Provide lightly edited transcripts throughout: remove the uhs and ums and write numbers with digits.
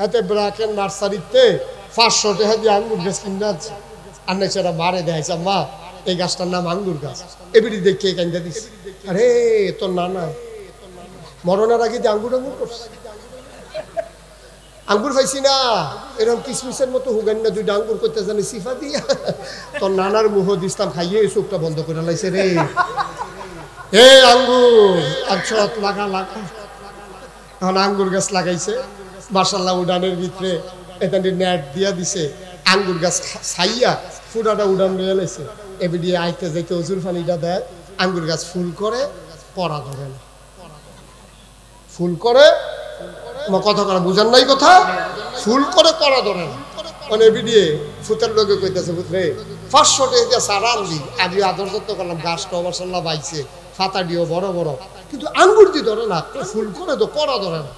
এতে ব্রাকের নার্সারিতে 500 টাকা দিয়ে আঙ্গুর গাছ কিনে আনছে। আর না সেটা মারে দেখাইছে, মা এই গাছটার নাম আঙ্গুর গাছ। এবিডি দেখে কান্দা দিস, আরে তোর নানা মরণের আগে যে আঙ্গুর আঙ্গুর করছে, আঙ্গুর পাইছি না এরকম কিসমিসের মতো হুগান না, দুইটা আঙ্গুর করতে জানি সিফা দিয়া তোর নানার মুহ দিস্তাম খাইয়ে চোখটা বন্ধ করে লাইছে রে। হে আঙ্গুর আচ্ছা লাগা লাগা, এখন আঙ্গুর গাছ লাগাইছে মাশাআল্লাহ। উডানের ভিতরে এটা নেট দিয়া দিছে, আঙ্গুর গাছ ছাইয়া ফুটাটা উডান নিয়ে লাইছে। এবিডি আইতে যাইতে অজুর পানিটা দেয়, আঙ্গুর গাছ ফুল করে পড়া ধরে না, ফুল করে কথা করা বুঝার নাই কথা, ফুল করে পড়া ধরে না। মানে ভিডিও ফুতের লোকে কইতেছে, ফুতরে 500 টাকা দিয়ে সারা আনলি, আমি আদর যত্ন করলাম, গাছটা মাশাআল্লাহ বাইছে, ফাতা দিও বড় বড়, কিন্তু আঙ্গুর দিয়ে ধরে না, ফুল করে তো পড়া ধরে না।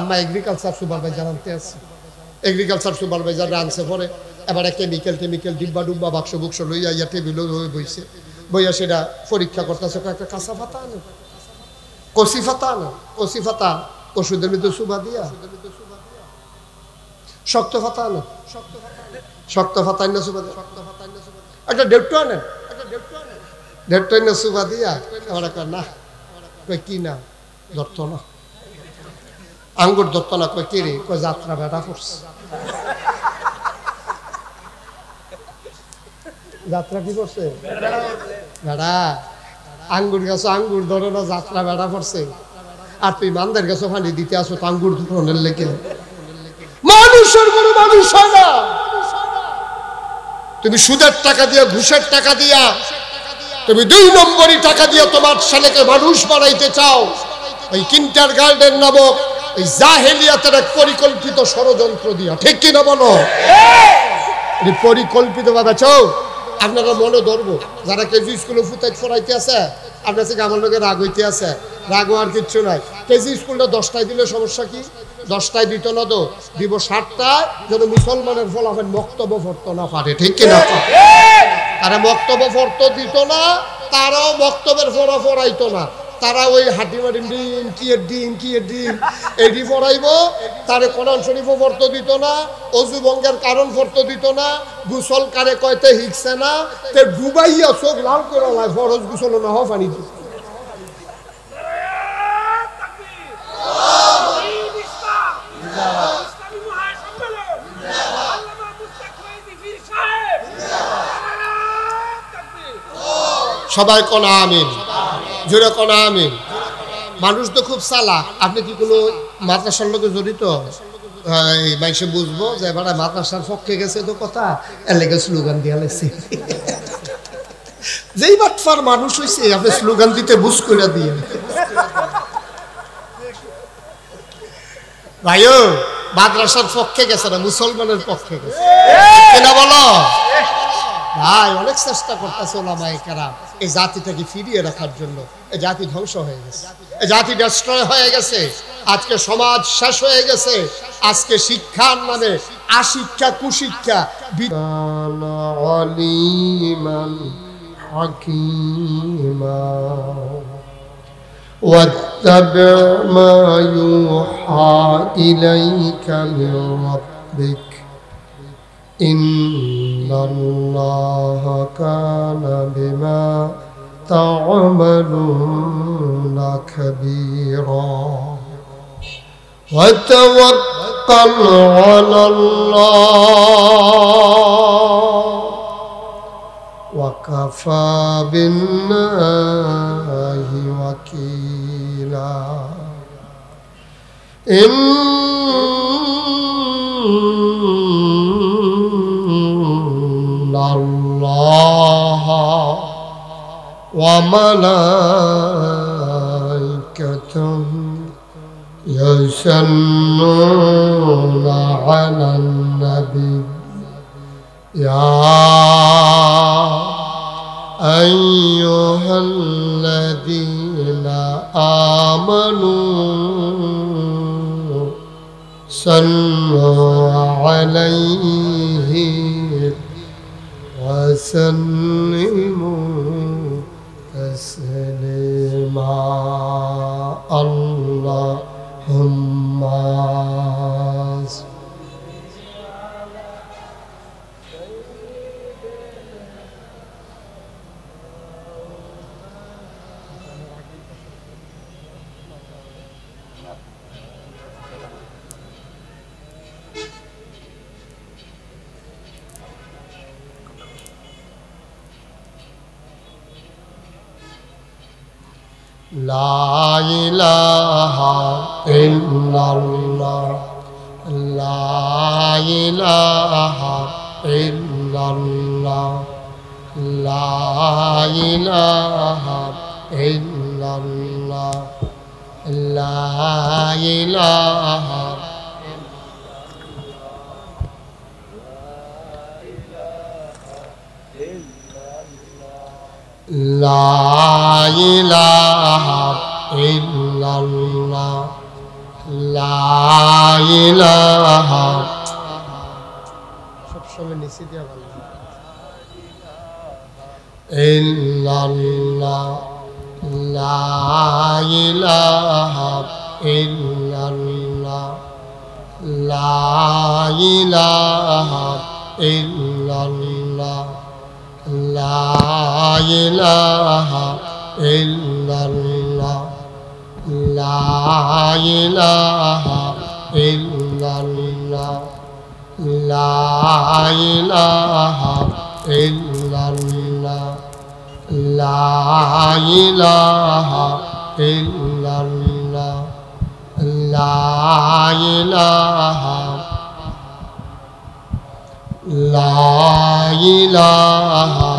আমরা এগ্রিকালচার সুপারভাইজার আনতে আসছি, এগ্রিকালচার সুপারভাইজার আনছে পরে এবারে কেমিক্যাল ডিব্বা ডুব্বা বাক্স বুক্স লইয়া ইয়া টেবিল বইছে, বইয়া সেটা পরীক্ষা করতেছে। একটা কাঁচা ফাতা আনে, কচি ফাতা আনে, কচি ফাতা ওষুধের মধ্যে সুবা দিয়া, শক্ত ফাতা আনে, শক্ত ফাতা আনে সুবা দিয়া, একটা ডেটটো আনেন, ডেটটো আনে সুবা দিয়া। এবার না কই কি না ধরত না, আঙ্গুর ধরত না, কই কে রে, কই যাত্রা বেটা করছে। যাত্রা কি করছে বেড়া, আঙ্গুর গাছ আঙ্গুর ধরে না, যাত্রা বেড়া করছে। আর তুই মানদের গাছ পানি দিতে আসো আঙ্গুর ধরনের লেগে, মানুষের কোনো মানুষ হয় না। তুমি সুদের টাকা দিয়া, ঘুষের টাকা দিয়া, তুমি 2 নম্বরই টাকা দিয়া তোমার ছেলেকে মানুষ বানাইতে চাও। ওই কিন্টার গার্ডেন নামক এই জাহেলিয়াতের এক পরিকল্পিত ষড়যন্ত্র দিয়া, ঠিক কিনা বলো? পরিকল্পিত ভাবে চাও। আপনারা মনে ধরবো যারা কেজি স্কুলে ফুটাই ফরাইতে আছে, আপনার থেকে আমার লোকের রাগ হইতে আছে, রাগ আর কিচ্ছু নাই। কেজি স্কুলটা 10টায় দিলে সমস্যা কি? 10টায় দিত না তো, দিব 7টায়, যেন মুসলমানের ফলাফল বক্তব্য পড়তো না পারে, ঠিক কিনা? তারা বক্তব্য পড়তো দিত না, তারাও বক্তব্যের ফোড়া ফোড়াইতো না, তারা ওই হাটিমারি ডিম কি এর ডিম এটি পড়াইব। তারে কোরআন শরীফও পড়তে দিত না, অজু ভঙ্গের কারণ পড়তে দিত না, গুসল কারে কয়তে হিকছে না, তে ডুবাইয়া চোখ লাল করে লাই ফরজ গুসল না হওয়া পানি দিত। সবাই কোন আমিন, জোরে কোন আমিন। মানুষ তো খুব চালাক। আপনি কি কোনো মাদ্রাসার লোকে জড়িত? মানুষে বুঝবো যে এবার মাদ্রাসার পক্ষে গেছে তো কথা, এর লেগে স্লোগান দিয়া লাগছে। যেই বাটফার মানুষ হয়েছে আপনি স্লোগান দিতে বুঝ করে দিয়ে। ভাইও মাদ্রাসার পক্ষে গেছে না, মুসলমানের পক্ষে গেছে, কেনা বলো ভাই। অনেক চেষ্টা করতেছে ওলামায়ে কেরাম এই জাতিটাকে ফিরিয়ে রাখার জন্য। এই জাতি ধ্বংস হয়ে গেছে, এই জাতি ডিস্ট্রয় হয়ে গেছে। আজকে সমাজ শেষ হয়ে গেছে। আজকে শিক্ষার নামে আশিক্ষা, কুশিক্ষা। আলিমান হাকিমা ওয়াত্তাবি' মা ইউহা ইলাইকা মির রাব্বিক ইন্নাল্লাহা কানা বিমা তা'মালুনা খাবীরা ওয়া তাওয়াক্কাল আলাল্লাহ ওয়া কাফা বিল্লাহি ওয়াকিলা। ইন্নাল্লাহা ওয়া মালাইকাতুহু ইয়াসাল্লুনা আলান নাবী ইয়া আইয়ুহাল্লাযীনা আমানু সাল্লু আলাইহি ওয়া সাল্লিমু তাসলিমা। আল্লাহুম্মা লা ইলাহা ইল্লাল্লাহ লা ইলাহা ইল্লাল্লাহ লা ইলাহা ইল্লাল্লাহ লা ইলাহা লা ইলাহা ইল্লাল্লাহ লা ইলাহা সবসময় নিচে দিয়া ভালো ইল্লাল্লাহ লা ইলাহা ইল্লাল্লাহ লা ইলাহা ইল্লাল্লাহ লা ইলাহা ইল্লাল্লাহ লা ইলাহা ইল্লাল্লাহ লা ইলাহা ইল্লাল্লাহ লা ইলাহা ইল্লাল্লাহ লা ইলাহা লা ইলাহা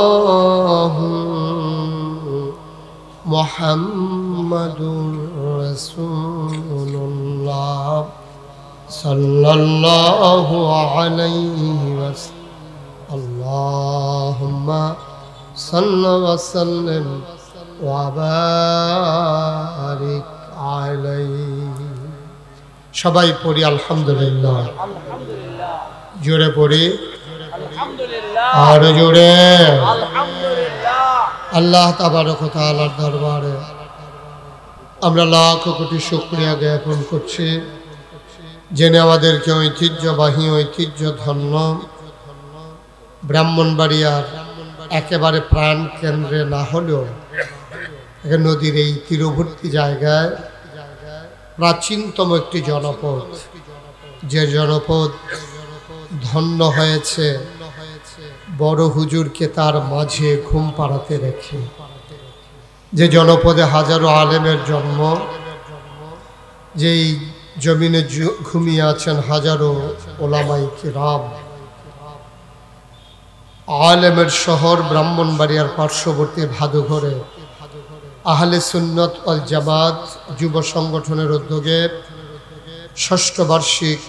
ইল্লাল্লাহু মুহাম্মাদুর রাসূলুল্লাহ সাল্লাল্লাহু আলাইহি ওয়াসাল্লাম আল্লাহুম্মা সাল্লি ওয়া সাল্লিম ওয়া বারিক আলাইহি। সবাই পড়ি আলহামদুলিল্লাহ। জোরে পড়ি আর জোরে আল্লাহ তাবারক ওয়া তাআলার দরবারে আমরা লাখ কোটি শুকরিয়া জ্ঞাপন করছি, জেনে আমাদেরকে ঐতিহ্যবাহী ঐতিহ্যধন্য ব্রাহ্মণবাড়িয়ার একেবারে প্রাণ কেন্দ্রে না হলেও নদীর এই তীরবর্তী জায়গায় প্রাচীনতম একটি জনপদ, যে জনপদ ধন্য হয়েছে বড় হুজুরকে তার মাঝে ঘুম পাড়াতে রেখে, যে জনপদে হাজারো আলেমের জন্ম, যেই জমিনে ঘুমিয়ে আছেন হাজারো ওলামাই কিরাম। আলেমের শহর ব্রাহ্মণবাড়িয়ার পার্শ্ববর্তী ভাদুঘরে আহলে সুন্নত ওয়াল জামাত যুব সংগঠনের উদ্যোগে ষষ্ঠ বার্ষিক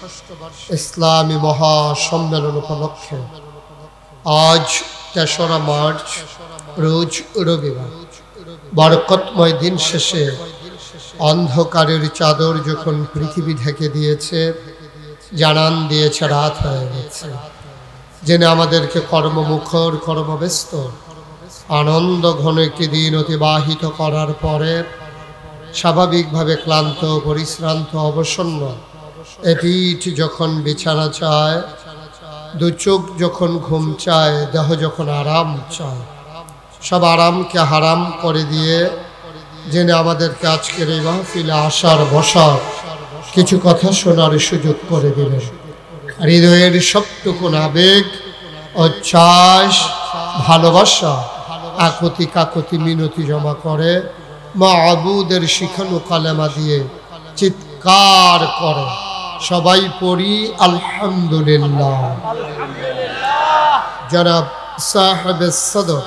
ইসলামী মহাসম্মেলন উপলক্ষে আজ ৩রা মার্চ রোজ রবিবার বরকতময় দিন শেষে অন্ধকারের চাদর যখন পৃথিবী ঢেকে দিয়েছে, জানান দিয়েছে রাত হয়ে গেছে, জেনে আমাদেরকে কর্মমুখর কর্মব্যস্ত আনন্দ ঘন একটি দিন অতিবাহিত করার পরে স্বাভাবিকভাবে ক্লান্ত পরিশ্রান্ত অবসন্ন এ পিঠ যখন বিছানা চায়, দু চোখ যখন ঘুম চায়, দেহ যখন আরাম চায়, সব আরামকে হারাম করে দিয়ে জেনে আমাদেরকে আজকের এই মাহফিলে আসার বসার কিছু কথা শোনার সুযোগ করে দিলেন। হৃদয়ের সবটুকুন আবেগ উচ্ছ্বাস ভালোবাসা আকুতি কাকুতি মিনতি জমা করে মাবুদের শিখানো কালেমা দিয়ে চিৎকার করে সবাই পড়ি আলহামদুলিল্লাহ। জনাব সাহেব সদর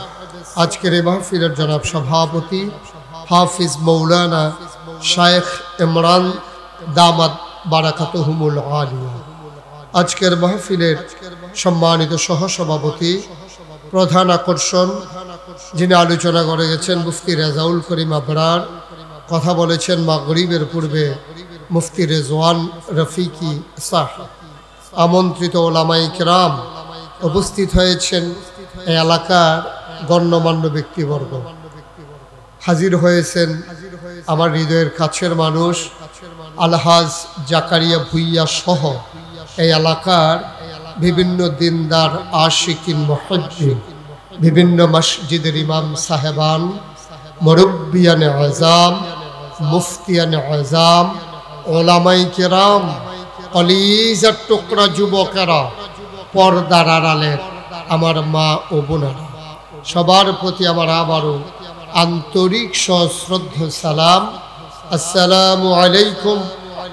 আজকের এই মাহফিলের জনাব সভাপতি হাফিজ মৌলানা শায়েখ ইমরান দামাত বারাকাতুহুমুল আলিয়া, আজকের মাহফিলের সম্মানিত সহসভাপতি, প্রধান আকর্ষণ যিনি আলোচনা করে গেছেন মুফতি রেজাউল করিম আবরার, কথা বলেছেন মাগরিবের পূর্বে মুফতি রেজওয়ান রফিকি সাহেব, আমন্ত্রিত ওলামায়ে কেরাম, উপস্থিত হয়েছেন এই এলাকার গণ্যমান্য ব্যক্তিবর্গ, হাজির হয়েছেন আমার হৃদয়ের কাছের মানুষ আলহাজ জাকারিয়া ভুইয়া সহ এই এলাকার বিভিন্ন দিনদার আশিকিন মুহজ্জিন, বিভিন্ন মসজিদের ইমাম সাহেবান, মুরব্বিয়ানে আযাম, মুফতিয়ানে আযাম, ওলামায়ে কেরাম, কলিজার টুকরা যুবকেরা, পর্দার আড়ালের আমার মা ও বোনেরা, সবার প্রতি আমার আবারও আন্তরিক সশ্রদ্ধ সালাম। আসসালামু আলাইকুম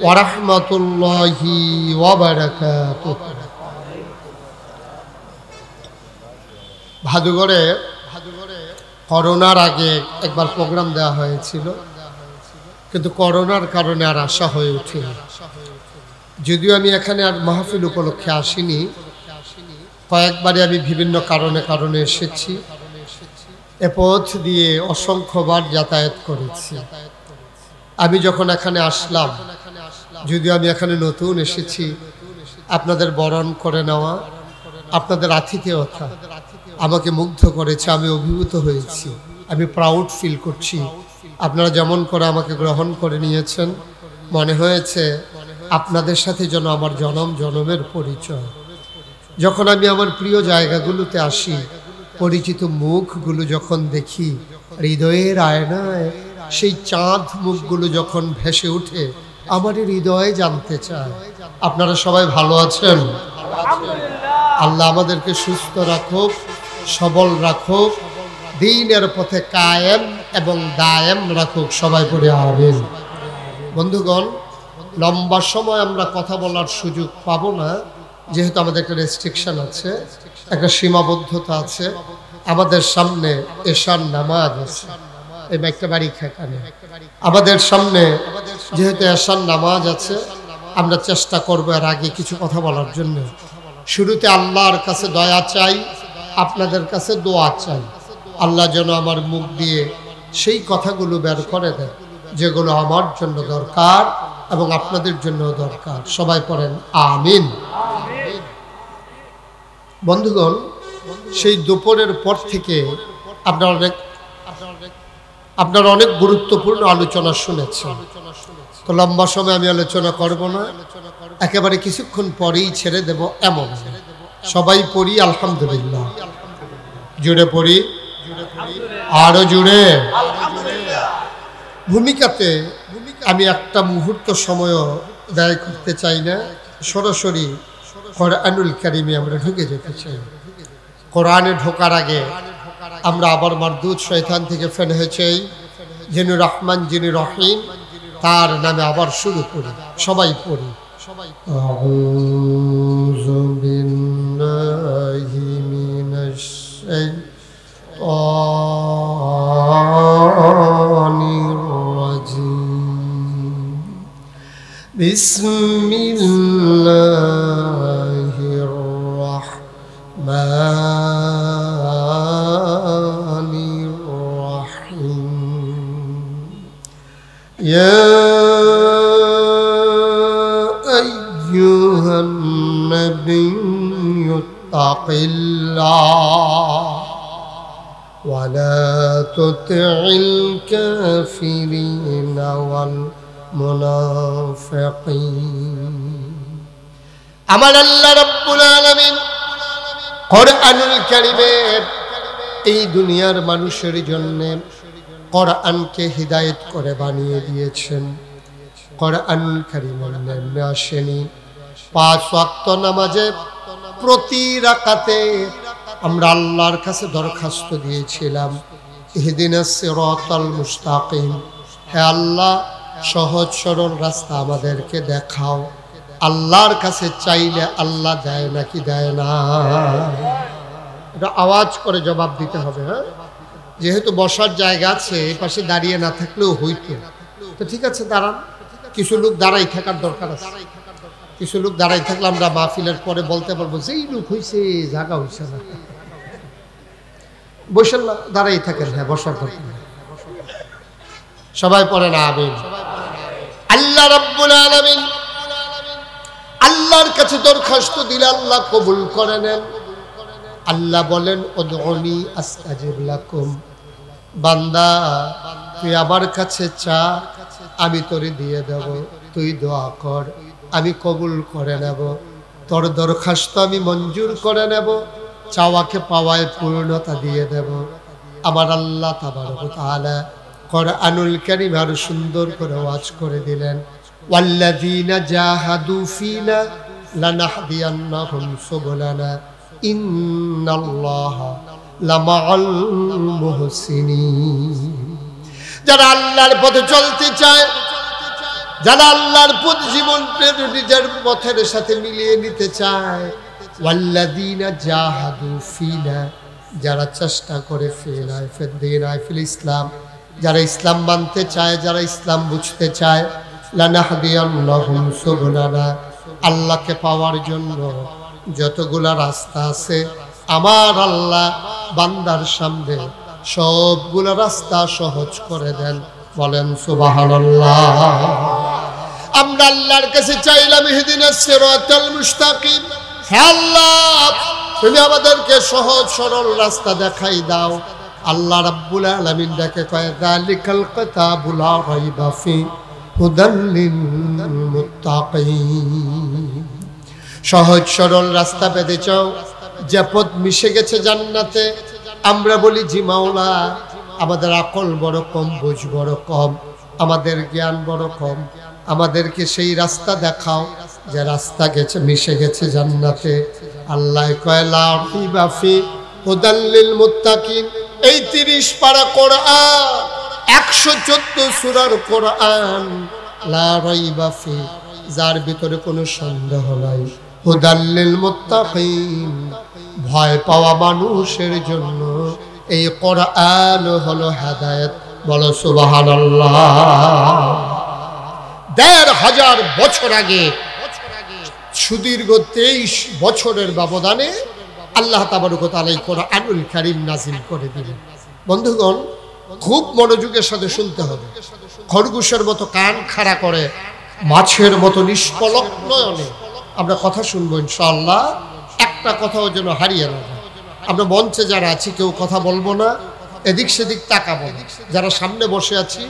ওয়া রাহমাতুল্লাহি ওয়া বারাকাতুহু। ভাদুগড়ে করোনার আগে একবার প্রোগ্রাম দেওয়া হয়েছিল, কিন্তু করোনার কারণে আর আসা হয়ে ওঠেনি। যদিও আমি এখানে আর মাহফিল উপলক্ষে আসিনি, কয়েকবারই আমি বিভিন্ন কারণে এসেছি। এ পথ দিয়ে অসংখ্যবার যাতায়াত করেছি। আমি যখন এখানে আসলাম, যদিও আমি এখানে নতুন এসেছি, আপনাদের বরণ করে নেওয়া, আপনাদের আতিথেয়তা আমাকে মুগ্ধ করেছে। আমি অভিভূত হয়েছি, আমি প্রাউড ফিল করছি। আপনারা যেমন করে আমাকে গ্রহণ করে নিয়েছেন, মনে হয়েছে আপনাদের সাথে যেন আমার জনম জনমের পরিচয়। যখন আমি আমার প্রিয় জায়গাগুলোতে আসি, পরিচিত মুখগুলো যখন দেখি, হৃদয়ের আয়নায় সেই চাঁদ মুখগুলো যখন ভেসে ওঠে, আমার হৃদয়ে জানতে চায় আপনারা সবাই ভালো আছেন। আল্লাহ আমাদেরকে সুস্থ রাখুক, সবল রাখুক, দ্বীনের পথে কায়েম এবং দায়েম রাখুক, সবাই পড়ে আমিন। বন্ধুগণ, লম্বা সময় আমরা কথা বলার সুযোগ পাবো না, যেহেতু আমাদের একটা রেস্ট্রিকশন আছে, একটা সীমাবদ্ধতা আছে। আমাদের সামনে এশার নামাজ আছে, এই একটা বাড়ি খেকানে আমাদের সামনে যেহেতু এশার নামাজ আছে, আমরা চেষ্টা করবো এর আগে কিছু কথা বলার জন্য। শুরুতে আল্লাহর কাছে দয়া চাই, আপনাদের কাছে দোয়া চাই। আল্লাহ যেন আমার মুখ দিয়ে সেই কথাগুলো বের করে দেয় যেগুলো আমার জন্য দরকার এবং আপনাদের জন্য দরকার। সবাই পড়েন আমিন। বন্ধুগণ, সেই দুপুরের পর থেকে আপনারা অনেক গুরুত্বপূর্ণ আলোচনা শুনেছেন। তো লম্বা সময় আমি আলোচনা করব না, একেবারে কিছুক্ষণ পরেই ছেড়ে দেব এমন। সবাই পড়ি আলহামদুলিল্লাহ, জুড়ে পড়ি, আরো জুড়ে। ভূমিকাতে আমি একটা মুহূর্ত সময়ও ব্যয় করতে চাই না, সরাসরি কোরআনুল কারীমে আমরা ঢুকে যেতে চাই। কোরআনে ঢোকার আগে আমরা আবার মারদুদ শয়তান থেকে ফেন হয়েছে, যিনি রহমান যিনি রহিম, তার নামে আবার শুরু করি। সবাই পড়ি। আউযু বিল্লাহি মিনাশ শাইতানির রাজীম। বিসমিল্লাহির রাহমানির রাহিম। ইয়া আইয়ুহান নাবিয়্যু তাকিল্লাহ ওয়া লা তুতি'ল কাফিরিনা ওয়াল মুনাফিকিন। আমার আল্লাহ রাব্বুল আলামিন কোরআনুল কারীমের এই দুনিয়ার মানুষের জন্য কোরআনকে হিদায়াত করে বানিয়ে দিয়েছেন। কোরআনুল কারীমের নামে আসেনি। 5 ওয়াক্ত নামাজে প্রতি রাকাতে আমরা আল্লাহর কাছে দরখাস্ত দিয়েছিলাম, ইহদিনাস সিরাতাল মুস্তাকিম, হে আল্লাহ সহজ সরল রাস্তা আমাদেরকে দেখাও। আল্লাহর কাছে চাইলে আল্লাহ দেয় নাকি দেয় না, এটা আওয়াজ করে জবাব দিতে হবে। হ্যাঁ, যেহেতু বসার জায়গা আছে, এই পাশে দাঁড়িয়ে না থাকলেও হইতো। তো ঠিক আছে, দাঁড়ান। কিছু লোক দাঁড়াই থাকার দরকার আছে। কিছু লোক দাঁড়াই থাকলে আমরা মাহফিলের পরে বলতে পারবো যে এই লোক হয়েছে, জায়গা হয়েছে না। বসেন না, দাঁড়াই থাকেন। হ্যাঁ, বসার দরকার। সবাই পড়েন আমিন। আল্লাহ রাব্বুল আলামিন আল্লাহর কাছে দরখাস্ত দিলে আল্লাহ কবুল করে নেন। আল্লাহ বলেন, উদউনি আস্তাজিব লাকুম, বান্দা তুই আমার কাছে চা, আমি তোরে দিয়ে দেব। তুই দোয়া কর, আমি কবুল করে নেব। তোর দরখাস্ত আমি মঞ্জুর করে নেব, চাওয়াকে পাওয়ায় পূর্ণতা দিয়ে দেব। আমার আল্লাহ তাবারক ওয়া তাআলা কোরআনুল কারীম আরো সুন্দর করে ওয়াজ করে দিলেন। ওয়াল্লাযীনা জাহাদু ফীনা লানাহদিয়ান্নাহুম সুবুলানা ইন্নাল্লাহা লামাআল মুহসিনিন। যারা আল্লাহর পথে চলতে চায়, যারা আল্লাহর পথ জীবনকে নিজের পথের সাথে মিলিয়ে নিতে চায়, ওয়াল্লাযীনা জাহাদু ফীনা, যারা চেষ্টা করে ফিল ইসলাম, যারা ইসলাম মানতে চায়, যারা ইসলাম বুঝতে চায়, লানাহদিয়ান্নাহুম সুবুলানা, আল্লাহকে পাওয়ার জন্য যতগুলা রাস্তা আছে আমার আল্লাহ বান্দার সামনে সবগুলা রাস্তা সহজ করে দেন। বলেন সুবহানাল্লাহ। আমরা আল্লাহর কাছে চাইলাম ইহদিনাস সিরাতাল মুস্তাকিম, হে আল্লাহ তুমি আমাদেরকে সহজ সরল রাস্তা দেখাই দাও। আল্লাহ রাব্বুল আলামিন দেখে কয় যালিকাল কিতাবু লা রাইবা ফি হুদাল লিল মুত্তাকিন। সহজ সরল রাস্তা পেতে চাও, যে পথ মিশে গেছে জান্নাতে। আমরা বলি জি মাওলা, আমাদের আকল বড় কম, বুঝ বড় কম, আমাদের জ্ঞান বড় কম, আমাদেরকে সেই রাস্তা দেখাও যে রাস্তা গেছে মিশে গেছে জান্নাতে। আল্লাহ কয় লা রাইবা ফি হুদাল লিল মুত্তাকিন। এই 30 পারা কোরআন, 114 সূরার কোরআন, লা রাইবা ফি, যার ভিতরে কোনো সন্দেহ নাই, হুদাল লিল মুত্তাকিন, ভয় পাওয়া মানুষের জন্য এই কোরআন হলো হেদায়েত। বলো সুবহানাল্লাহ। ১৫০০ বছর আগে সুদীর্ঘ 23 বছরের ব্যবধানে আল্লাহ তাবারক ওয়া তাআলা কোরআনুল কারীম নাযিল করে দিলেন। বন্ধুগণ, খুব মনোযোগের সাথে শুনতে হবে। খরগোশের মতো কান খাড়া করে, মাছের মতো নিষ্পলক নয়নে আমরা কথা শুনবো ইনশাআল্লাহ। একটা কথাও যেন হারিয়ে না যায়। আমরা মঞ্চে যারা আছি কেউ কথা বলবো না, এদিক সেদিক তাকাবো না। যারা সামনে বসে আছি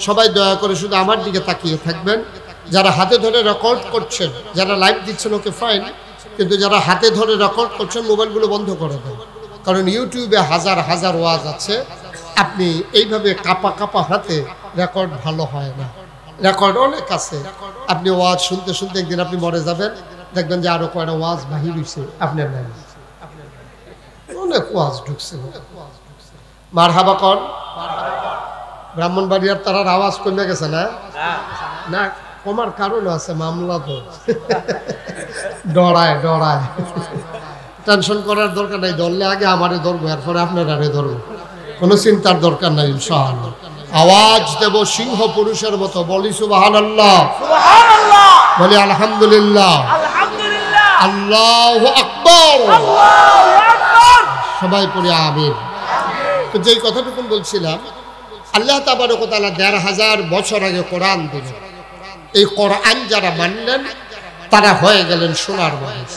সবাই দয়া করে শুধু আমার দিকে তাকিয়ে থাকবেন। যারা হাতে ধরে রেকর্ড করছেন, যারা লাইভ দিচ্ছেন ওকে ফাইন, কিন্তু যারা হাতে ধরে রেকর্ড করছেন মোবাইলগুলো বন্ধ করে দেন, কারণ ইউটিউবে হাজার হাজার ওয়াজ আছে। আপনি এইভাবে কাপা কাপা হাতে রেকর্ড ভালো হয় না। রেকর্ড অনেক আছে, আপনি ওয়াজ শুনতে শুনতে একদিন আপনি মরে যাবেন, দেখবেন যে আরো কয়টা ওয়াজ বাহির হইছে আপনার নাই, অনেক ওয়াজ ঢুকছে। মারহাবা কর। ব্রাহ্মণবাড়িয়ার তারার আওয়াজ কমে গেছে না? না, কমার কারণ আছে, মামলা তো ডরায় ডরায়। টেনশন করার দরকার নাই, ধরলে আগে আমারে ধরবো, এরপরে আপনার আরে ধরবো, কোনো চিন্তার দরকার নাই ইনশাআল্লাহ। আওয়াজ দেব সিংহ পুরুষের মতো, বলি সুবহানাল্লাহ, বলি আলহামদুলিল্লাহ, আল্লাহু আকবার, সবাই পড়ে আমিন। তো যেই কথাটুকু বলছিলাম, আল্লাহ তাবারক ওয়া তাআলা ১৫০০ বছর আগে কোরআন দিলেন। এই কোরআন যারা মানলেন তারা হয়ে গেলেন সোনার মানুষ।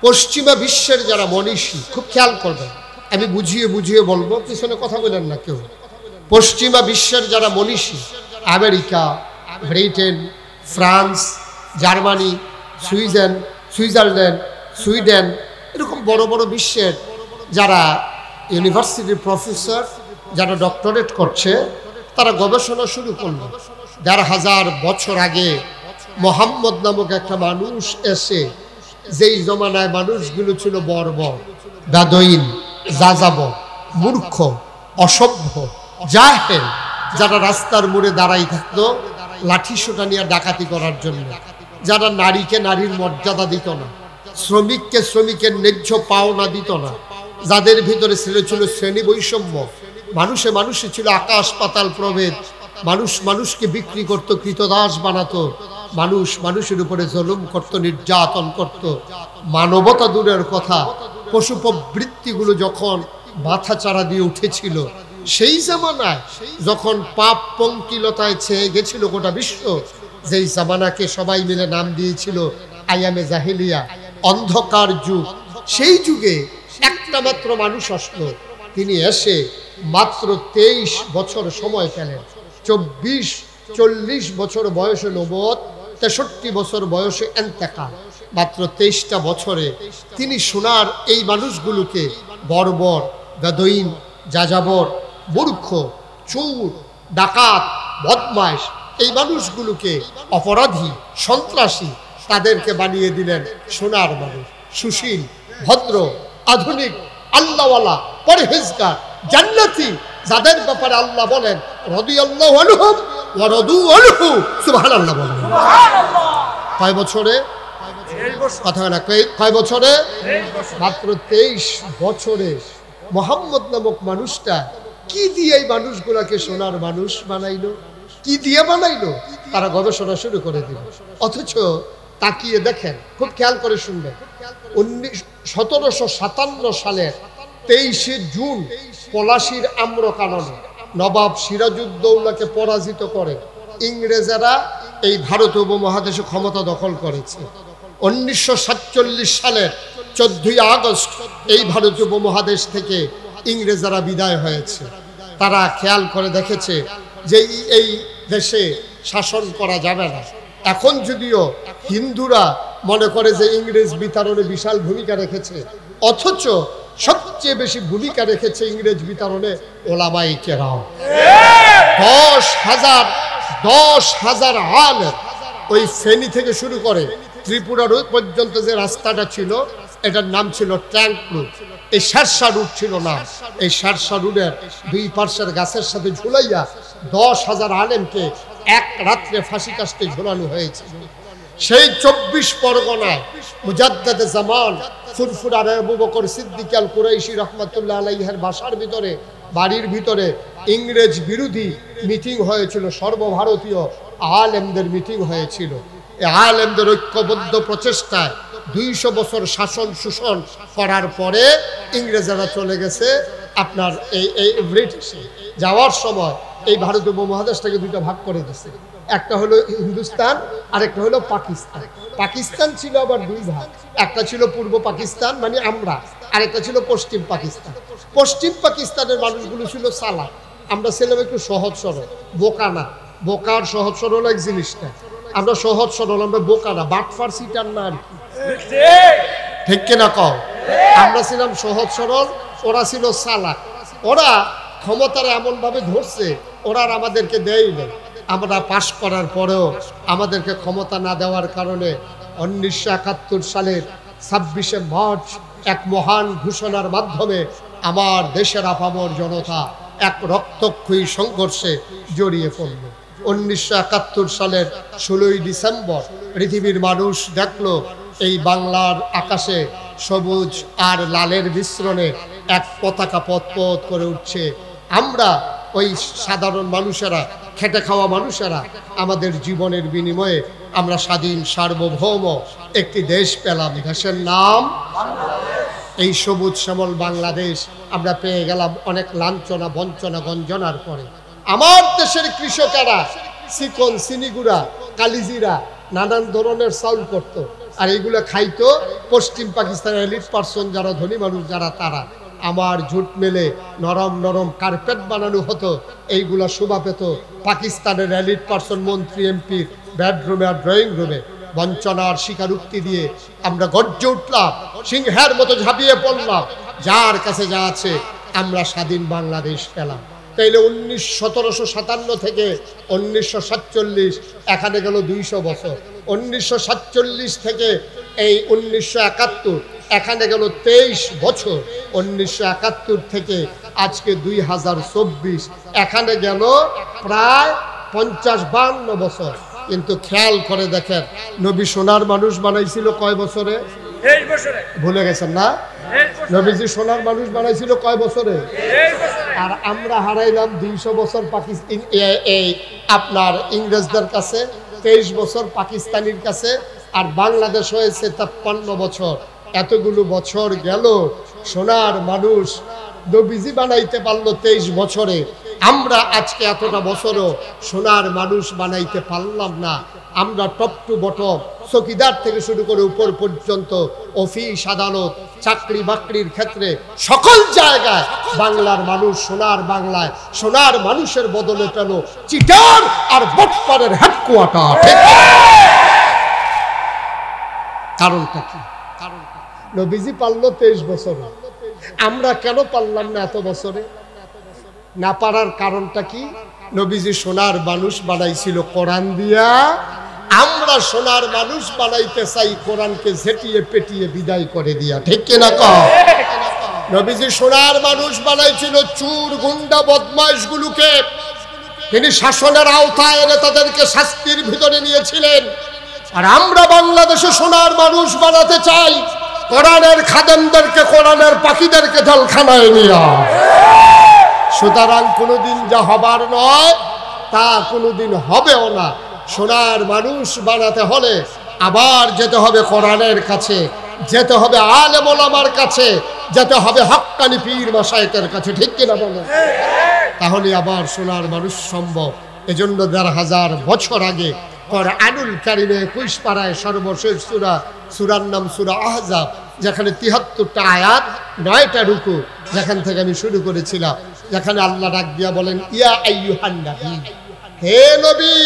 পশ্চিমা বিশ্বের যারা মনীষী, খুব খেয়াল করবেন, আমি বুঝিয়ে বুঝিয়ে বলবো, পিছনে কথা বলেন না কেউ। পশ্চিমা বিশ্বের যারা মনীষী, America, Britain, France, Germany, Switzerland, Sweden, এরকম বড় বড় বিশ্বের যারা ইউনিভার্সিটির প্রফেসর, যারা ডক্টরেট করছে, তারা গবেষণা শুরু করলো। ১৫০০ বছর আগে মোহাম্মদ নামক একটা মানুষ এসে, যেই জমানায় মানুষগুলো ছিল বর্বর, বেদুইন, যাযাবর, মূর্খ, অসভ্য, জাহেল, যারা রাস্তার মোড়ে দাঁড়াই থাকতো লাঠি সোটা নিয়ে ডাকাতি করার জন্য, যারা নারীকে নারীর মর্যাদা দিত না, শ্রমিককে শ্রমিকের ন্যায্য পাওনা দিত না, যাদের ভিতরে ছিল শ্রেণী বৈষম্য, মানুষে মানুষে ছিল আকাশ পাতাল প্রভেদ, মানুষ মানুষকে বিক্রি করত, কৃতদাস বানাতো, মানুষ মানুষের উপরে জুলুম করত, নির্যাতন করত। মানবতা দূরের কথা, পশু প্রবৃত্তিগুলো যখন মাথা চারা দিয়ে উঠেছিল, সেই জামানায় যখন পাপ পঙ্কিলতায় ছেয়ে গেছিল গোটা বিশ্ব, যেই জামানাকে সবাই মিলে নাম দিয়েছিল আয়ামে জাহিলিয়া, অন্ধকার যুগ, সেই যুগে একটা মাত্র মানুষ আসলো। তিনি এসে মাত্র 23 বছর সময় পেলেন। 24-40 বছর বয়সে নবুয়ত, 63 বছর বয়সে ইন্তেকাল। মাত্র 23টা বছরে তিনি সোনার এই মানুষগুলোকে বর্বর, বেদুইন, যাযাবর, মূর্খ, চোর, ডাকাত, বদমাইশ এই মানুষগুলোকে অপরাধী, সন্ত্রাসী, তাদেরকে বানিয়ে দিলেন সোনার মানুষ, সুশীল, ভদ্র, আধুনিক, আল্লাহওয়ালা, পরহেজগার, জান্নাতি, যাদের ব্যাপারে আল্লাহ বলেন রাদিয়াল্লাহু আনহুম ওয়া রাদু আনহু, সুবহানাল্লাহ বলেন। কয় বছরে? কথা না, কয় বছরে? মাত্র 23 বছরে মোহাম্মদ নামক মানুষটা কি দিয়ে এই মানুষগুলাকে সোনার মানুষ বানাইলো, কি দিয়ে বানাইলো, তারা গবেষণা শুরু করে দিল। অথচ তাকিয়ে দেখেন, খুব খেয়াল করে শুনবেন, 1757 সালের 23 জুন পলাশীর আম্রকাননে নবাব সিরাজউদ্দৌলাকে পরাজিত করে ইংরেজেরা এই ভারত উপমহাদেশে ক্ষমতা দখল করেছে। 1947 সালের 14 আগস্ট এই ভারত উপমহাদেশ থেকে ইংরেজরা বিদায় হয়েছে। তারা খেয়াল করে দেখেছে যে এই দেশে শাসন করা যাবে না। এখন যদিও হিন্দুরা মনে করে যে ইংরেজ বিতাড়নে বিশাল ভূমিকা রেখেছে, অথচ সবচেয়ে বেশি ভূমিকা রেখেছে ইংরেজ বিতাড়নে ওলামায়ে কেরাম। 10,000 আলেম, ওই ফেনী থেকে শুরু করে ত্রিপুরা রুট পর্যন্ত যে রাস্তাটা ছিল, এটার নাম ছিল ট্যাঙ্ক রুট। এই শার্শা রুট ছিল না। এই শার্শা রুটের দুই পার্শ্বের গাছের সাথে ঝুলাইয়া 10,000 আলেমকে এক রাত্রে ফাঁসি কাস্টে ঝুলানো হয়েছে। সেই 24 পরগনায় মুজাদ্দেদে জামান ফুরফুরা আবু বকর সিদ্দিক আল কুরাইশি রহমাতুল্লাহ আলাইহির বাড়ির ভিতরে ইংরেজ বিরোধী মিটিং হয়েছিল, সর্বভারতীয় আলেমদের মিটিং হয়েছিল। এই আলেমদের ঐক্যবদ্ধ প্রচেষ্টায় 200 বছর শাসন শোষণ করার পরে ইংরেজরা চলে গেছে আপনার এই ব্রিটিশে। যাওয়ার সময় এই ভারত উপমহাদেশটাকে দুইটা ভাগ করে দিয়েছে। একটা হলো হিন্দুস্তান, আর একটা হলো পাকিস্তান। পাকিস্তান ছিল আবার দুই ভাগ, একটা ছিল পূর্ব পাকিস্তান মানে আমরা, আর একটা ছিল পশ্চিম পাকিস্তান। পশ্চিম পাকিস্তানের মানুষগুলো ছিল চালাক, আমরা ছিলাম একটু সহজ সরল, বোকা না। বোকার সহজ সরল এক জিনিসটা, আমরা সহজ সরল, আমরা বোকা না, বাটফার সিটার না আর কি, ঠিক কিনা কও? আমরা ছিলাম সহজ সরল, ওরা ছিল চালাক। ওরা ক্ষমতার এমন ভাবে ধরছে, ওরা আর আমাদেরকে দেয়নি। আমরা পাশ করার পরেও আমাদেরকে ক্ষমতা না দেওয়ার কারণে 1971 সালের 26শে মার্চ এক মহান ঘোষণার মাধ্যমে আমার দেশের আপামর জনতা এক রক্তক্ষয়ী সংঘর্ষে জড়িয়ে পড়ল। 1971 সালের 16ই ডিসেম্বর পৃথিবীর মানুষ দেখলো এই বাংলার আকাশে সবুজ আর লালের মিশ্রণে এক পতাকা পথ করে উঠছে। আমরা ওই সাধারণ মানুষেরা, খেটে খাওয়া মানুষেরা, আমাদের জীবনের বিনিময়ে আমরা স্বাধীন সার্বভৌম একটি দেশ পেলাম। দেশের নাম এই সবুজ শ্যামল বাংলাদেশ আমরা পেয়ে গেলাম অনেক লাঞ্ছনা, বঞ্চনা, গঞ্জনার পরে। আমার দেশের কৃষকেরা চিকন, চিনিগুড়া, কালিজিরা, নানান ধরনের চাউল করত, আর এইগুলো খাইতো পশ্চিম পাকিস্তানের এলিট পার্সন যারা ধনী মানুষ যারা, তারা। আমার ঝুট মেলে নরম নরম কার্পেট বানানো হতো, এইগুলা শোভা পেত পাকিস্তানের এলিট পার্সন, মন্ত্রী, এমপির বেডরুমে আর ড্রয়িং রুমে। বঞ্চনার স্বীকারোক্তি দিয়ে আমরা গর্জে উঠলাম, সিংহের মতো ঝাঁপিয়ে পড়লাম, যার কাছে যা আছে আমরা স্বাধীন বাংলাদেশ পেলাম। তাইলে 1757 থেকে 1947 এখানে গেল 200 বছর। 1947 থেকে এই 1971 এখানে গেল 23 বছর। 1971 থেকে আজকে 2024 এখানে গেল প্রায় 50-52 বছর। কিন্তু খেয়াল করে দেখেন, নবী সোনার মানুষ বানাইছিল কয় বছরে? ভুলে গেছেন না? নবীজি সোনার মানুষ বানাইছিল কয় বছরে? আর আমরা হারাইলাম 200 বছর পাকিস্তান, এই আপনার ইংরেজদের কাছে, 23 বছর পাকিস্তানির কাছে, আর বাংলাদেশ হয়েছে 53 বছর। এতগুলো বছর গেল, সোনার মানুষ নবীজি বানাইতে পারলো 23 বছরে। আমরা আজকে এতটা বছরও সোনার মানুষ বানাইতে পারলাম না। আমরা টপ টু বটম, চকিদার থেকে শুরু করে উপর পর্যন্ত, অফিস আদালত, চাকরি বাকরির ক্ষেত্রে সকল জায়গায় বাংলার মানুষ সোনার বাংলায় সোনার মানুষের বদলে পেল চিটার আর বটপাড়ের হেডকোয়ার্টার। কারণটা কি? নবীজি পারলো 23 বছরে, আমরা কেন পারলাম না এত বছরে? না পারার কারণটা কি? নবীজি সোনার মানুষ বানাইছিল কোরআন দিয়া, আমরা সোনার মানুষ বানাইতে চাই কোরআনকে ঝেঁটিয়ে পেটিয়ে বিদায় করে দিয়া। ঠিক কিনা কও? নবীজি সোনার মানুষ বানাইছিল চোর গুন্ডা বদমাইশগুলোকে, তিনি শাসনের আওতায় এনে তাদেরকে শাস্তির ভিতরে নিয়েছিলেন। আর আমরা বাংলাদেশে সোনার মানুষ বানাতে চাই কোরআনের খাদেমদেরকে, কোরআনের পাখিদেরকে জেলখানায় নিয়া। সুতরাং কোনোদিন যা হবার নয় তা কোনোদিন হবেও না। সোনার মানুষ বানাতে হলে আবার যেতে হবে কোরআনের কাছে, যেতে হবে আলেম ওলামার কাছে, যেতে হবে হক্কানি পীর মাশায়েখের কাছে। ঠিক কিনা বলেন? তাহলে আবার সোনার মানুষ সম্ভব। এজন্য ১৫০০ বছর আগে কোরআনুল কারীমে ২১ পারায় সর্বশেষ সূরার নাম সূরা আহজাব, যেখানে ৭৩টা আয়াত ৯টা রুকু, যেখান থেকে আমি শুরু করেছিলাম, যেখানে আল্লাহ ডাক দিয়া বলেন ইয়া আইয়ুহান নবী, হে নবী।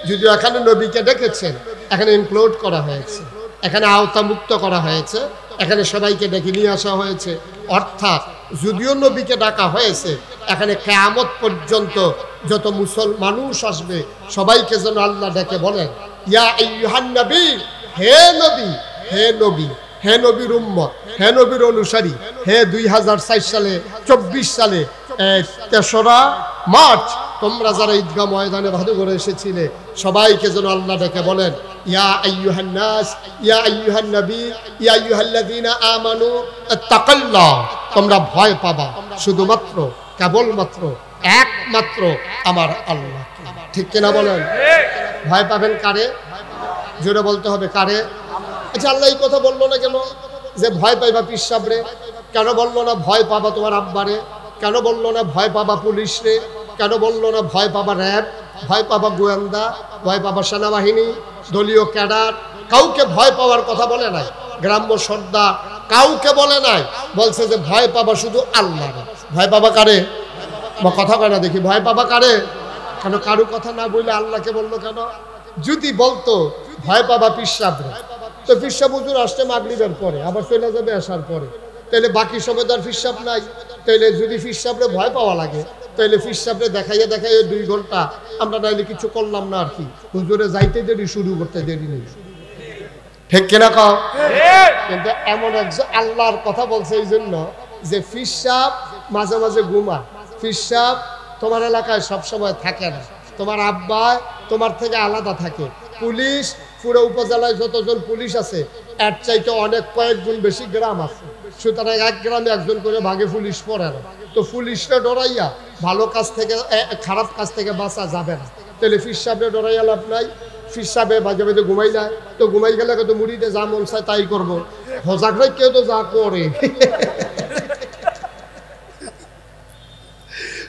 যদিও এখানে নবীকে ডেকেছেন, এখানে ইনক্লুড করা হয়েছে, এখানে আওতামুক্ত করা হয়েছে, এখানে সবাইকে ডেকে নিয়ে আসা হয়েছে। অর্থাৎ যদিও নবীকে ডাকা হয়েছে, এখানে কিয়ামত পর্যন্ত যত মানুষ আসবে সবাইকে যেন আল্লাহ ডেকে বলেন ইয়া আইয়ুহান নবী, হে নবী, হে নবী, হে নবীর উম্মত, হে নবীর অনুসারী, হে ২০০৪ সালে ২৪ সালে ৩রা মার্চ তোমরা যারা ঈদগাহ ময়দানে ভাদু করে এসেছিলে সবাইকে যেন আল্লাহ ডেকে বলেন ইয়া আইয়ুহান নাস, ইয়া আইয়ুহান নবী, ইয়া আইয়ুহাল্লাযীনা আমানু ইত্তাকুল্লাহ, তোমরা ভয় পাবা শুধুমাত্র, কেবলমাত্র, একমাত্র আমার আল্লাহ। ঠিক কিনা বলেন? ভয় পাবেন কারে? জোরে বলতে হবে কারে? আচ্ছা, আল্লাহ এই কথা বললো না কেন যে ভয় পাইবা পীর সাহেবরে? কেন বললো না ভয় পাবা তোমার আব্বারে? কেন বললো না ভয় পাবা পুলিশ রে? কেন বললো না ভয় পাবা র্যাব, ভয় পাবা গোয়েন্দা, ভয় পাবা সেনাবাহিনী, দলীয় ক্যাডার? কাউকে ভয় পাওয়ার কথা বলে নাই, গ্রাম্য সর্দার কাউকে বলে নাই। বলছে যে ভয় পাবা শুধু আল্লাহ। ভয় পাবা কারে? বা কথা কয় না দেখি, ভয় পাবা কারে? কেন কারু কথা না বললে আল্লাহকে বললো কেন? যদি বলতো ভয় পাবা পীর সাহেবরে, তো পীর সাহেব হুজুর আসছে মাগরিবের পরে, আবার চলে যাবে আসার পরে, তাহলে বাকি সময় তো আর পীর সাহেব নাই। তাইলে যদি পীর সাহেবরে ভয় পাওয়া লাগে, তাইলে পীর সাহেবরে দেখাইয়া ২ ঘন্টা আমরা নাইলে কিছু করলাম না আর কি, হুজুরে যাইতে দেরি, শুরু করতে দেরি নেই। ঠিক কিনা কও? কিন্তু এমন একজন আল্লাহর কথা বলছে এই জন্য যে পীর সাহেব মাঝে মাঝে ঘুমায়। পীর সাহেব তোমার এলাকায় সবসময় থাকে না, তোমার আব্বা তোমার থেকে আলাদা থাকে। পুলিশ পুরো উপজেলায় যতজন পুলিশ আছে এর চাইতে অনেক কয়েক গুণ বেশি গ্রাম আছে। সুতরাং এক গ্রামে একজন করে ভাগে পুলিশ পড়ে না। তো পুলিশটা ডরাইয়া ভালো কাজ থেকে, খারাপ কাজ থেকে বাঁচা যাবে না। তাহলে পীর সাহেবরে ডরাইয়া লাভ নাই। পীর সাহেবে মাঝে মাঝে ঘুমাই যায়, তো ঘুমাই গেলে তো মুড়িতে যা মন চায় তাই করবো। হজাকরাই কেউ তো যা করে।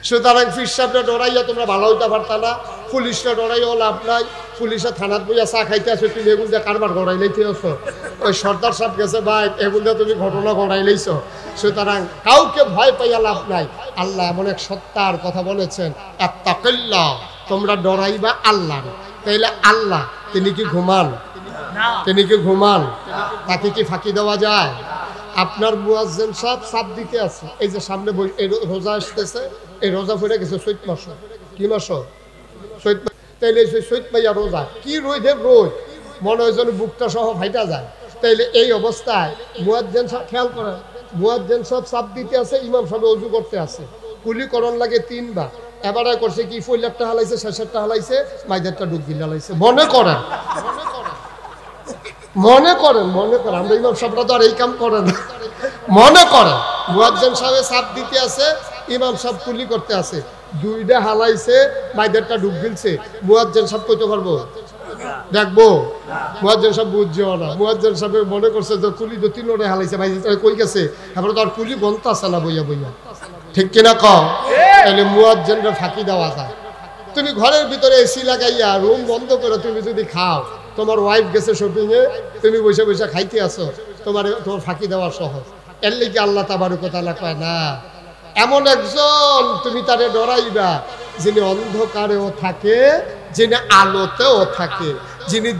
সুতরাং পীর সাহেবরে ডরাইয়া তোমরা ভালো হইতে পারতা না, পুলিশরা ডরাইয়াও লাভ নাই। পুলিশে থানাত বইয়া চা খাইতে আসো, তুমি এগুলো দিয়ে কারবার গড়াইলেইতে আসো। ওই সর্দার সাহেব গেছে ভাই, এগুলো দিয়ে তুমি ঘটনা গড়াইলেইছ। সুতরাং কাউকে ভয় পাইয়া লাভ নাই। আল্লাহ এমন এক সত্তার কথা বলেছেন ইত্তাকুল্লাহ, তোমরা ডরাইবা আল্লাহ। তাইলে আল্লাহ তিনি কি ঘুমান? তিনি কি ঘুমান? তাকে কি ফাঁকি দেওয়া যায়? আপনার মুয়াজ্জিন সাহেব চাপ দিতে আছে, এই যে সামনে এই রোজা আসতেছে, এই রোজা পড়ে গেছে চৈত মাস। কি মাস? চৈত। তাইলে চৈত মাইয়া রোজা, কি রোদের রোদ, মনে হয় যেন বুকটা সহ ফাইটা যায়। তাইলে এই অবস্থায় মুয়াজ্জিন সাহেব খেয়াল করেন, মুয়াজ্জিন সাহেব চাপ দিতে আছে, ইমাম সাহেব ওযু করতে আছে, কুলিকরণ লাগে 3 বার। এবারে করছে কি, ফইলারটা হালাইছে, শেষেরটা হালাইছে, মাইদারটা ডুব গিল হালাইছে। মনে করেন, মনে করেন, মনে করেন, আমরা ইমাম সাহেবরা তো আর এই কাম করে না। মনে করেন মুয়াজ্জিন সাহেব চাপ দিতে আছে, ইমাম সাহেব কুলি করতে আছে, 2টা হালাইছে, মাইদারটা ডুব গিলছে। মুয়াজ্জিন সাহেব কইতে পারবো? দেখবো? মুয়াজ্জিন সাহেব বুঝছেও না। মুয়াজ্জিন সাহেব মনে করছে যে কুলি তো 3টা হালাইছে, মাইদার কই গেছে, এবার তো আর কুলি গন্ত আছে না বইয়া বইয়া। ঠিক কিনা কও? তাহলে মুয়াজ্জিনরা ফাঁকি দেওয়া যায়। তুমি ঘরের ভিতরে এসি লাগাইয়া রুম বন্ধ করে তুমি যদি খাও, তোমার ওয়াইফ গেছে শপিং এ, তুমি বসে বসে খাইতে আসো, তোমার ফাঁকি দেওয়া সহজ। এর লিগে আল্লাহ তাবারক ওয়া তাআলা কয় না, এমন একজন তুমি তারে ডরাইবা যিনি অন্ধকারেও থাকে, যিনি আলোতেও থাকে, যিনি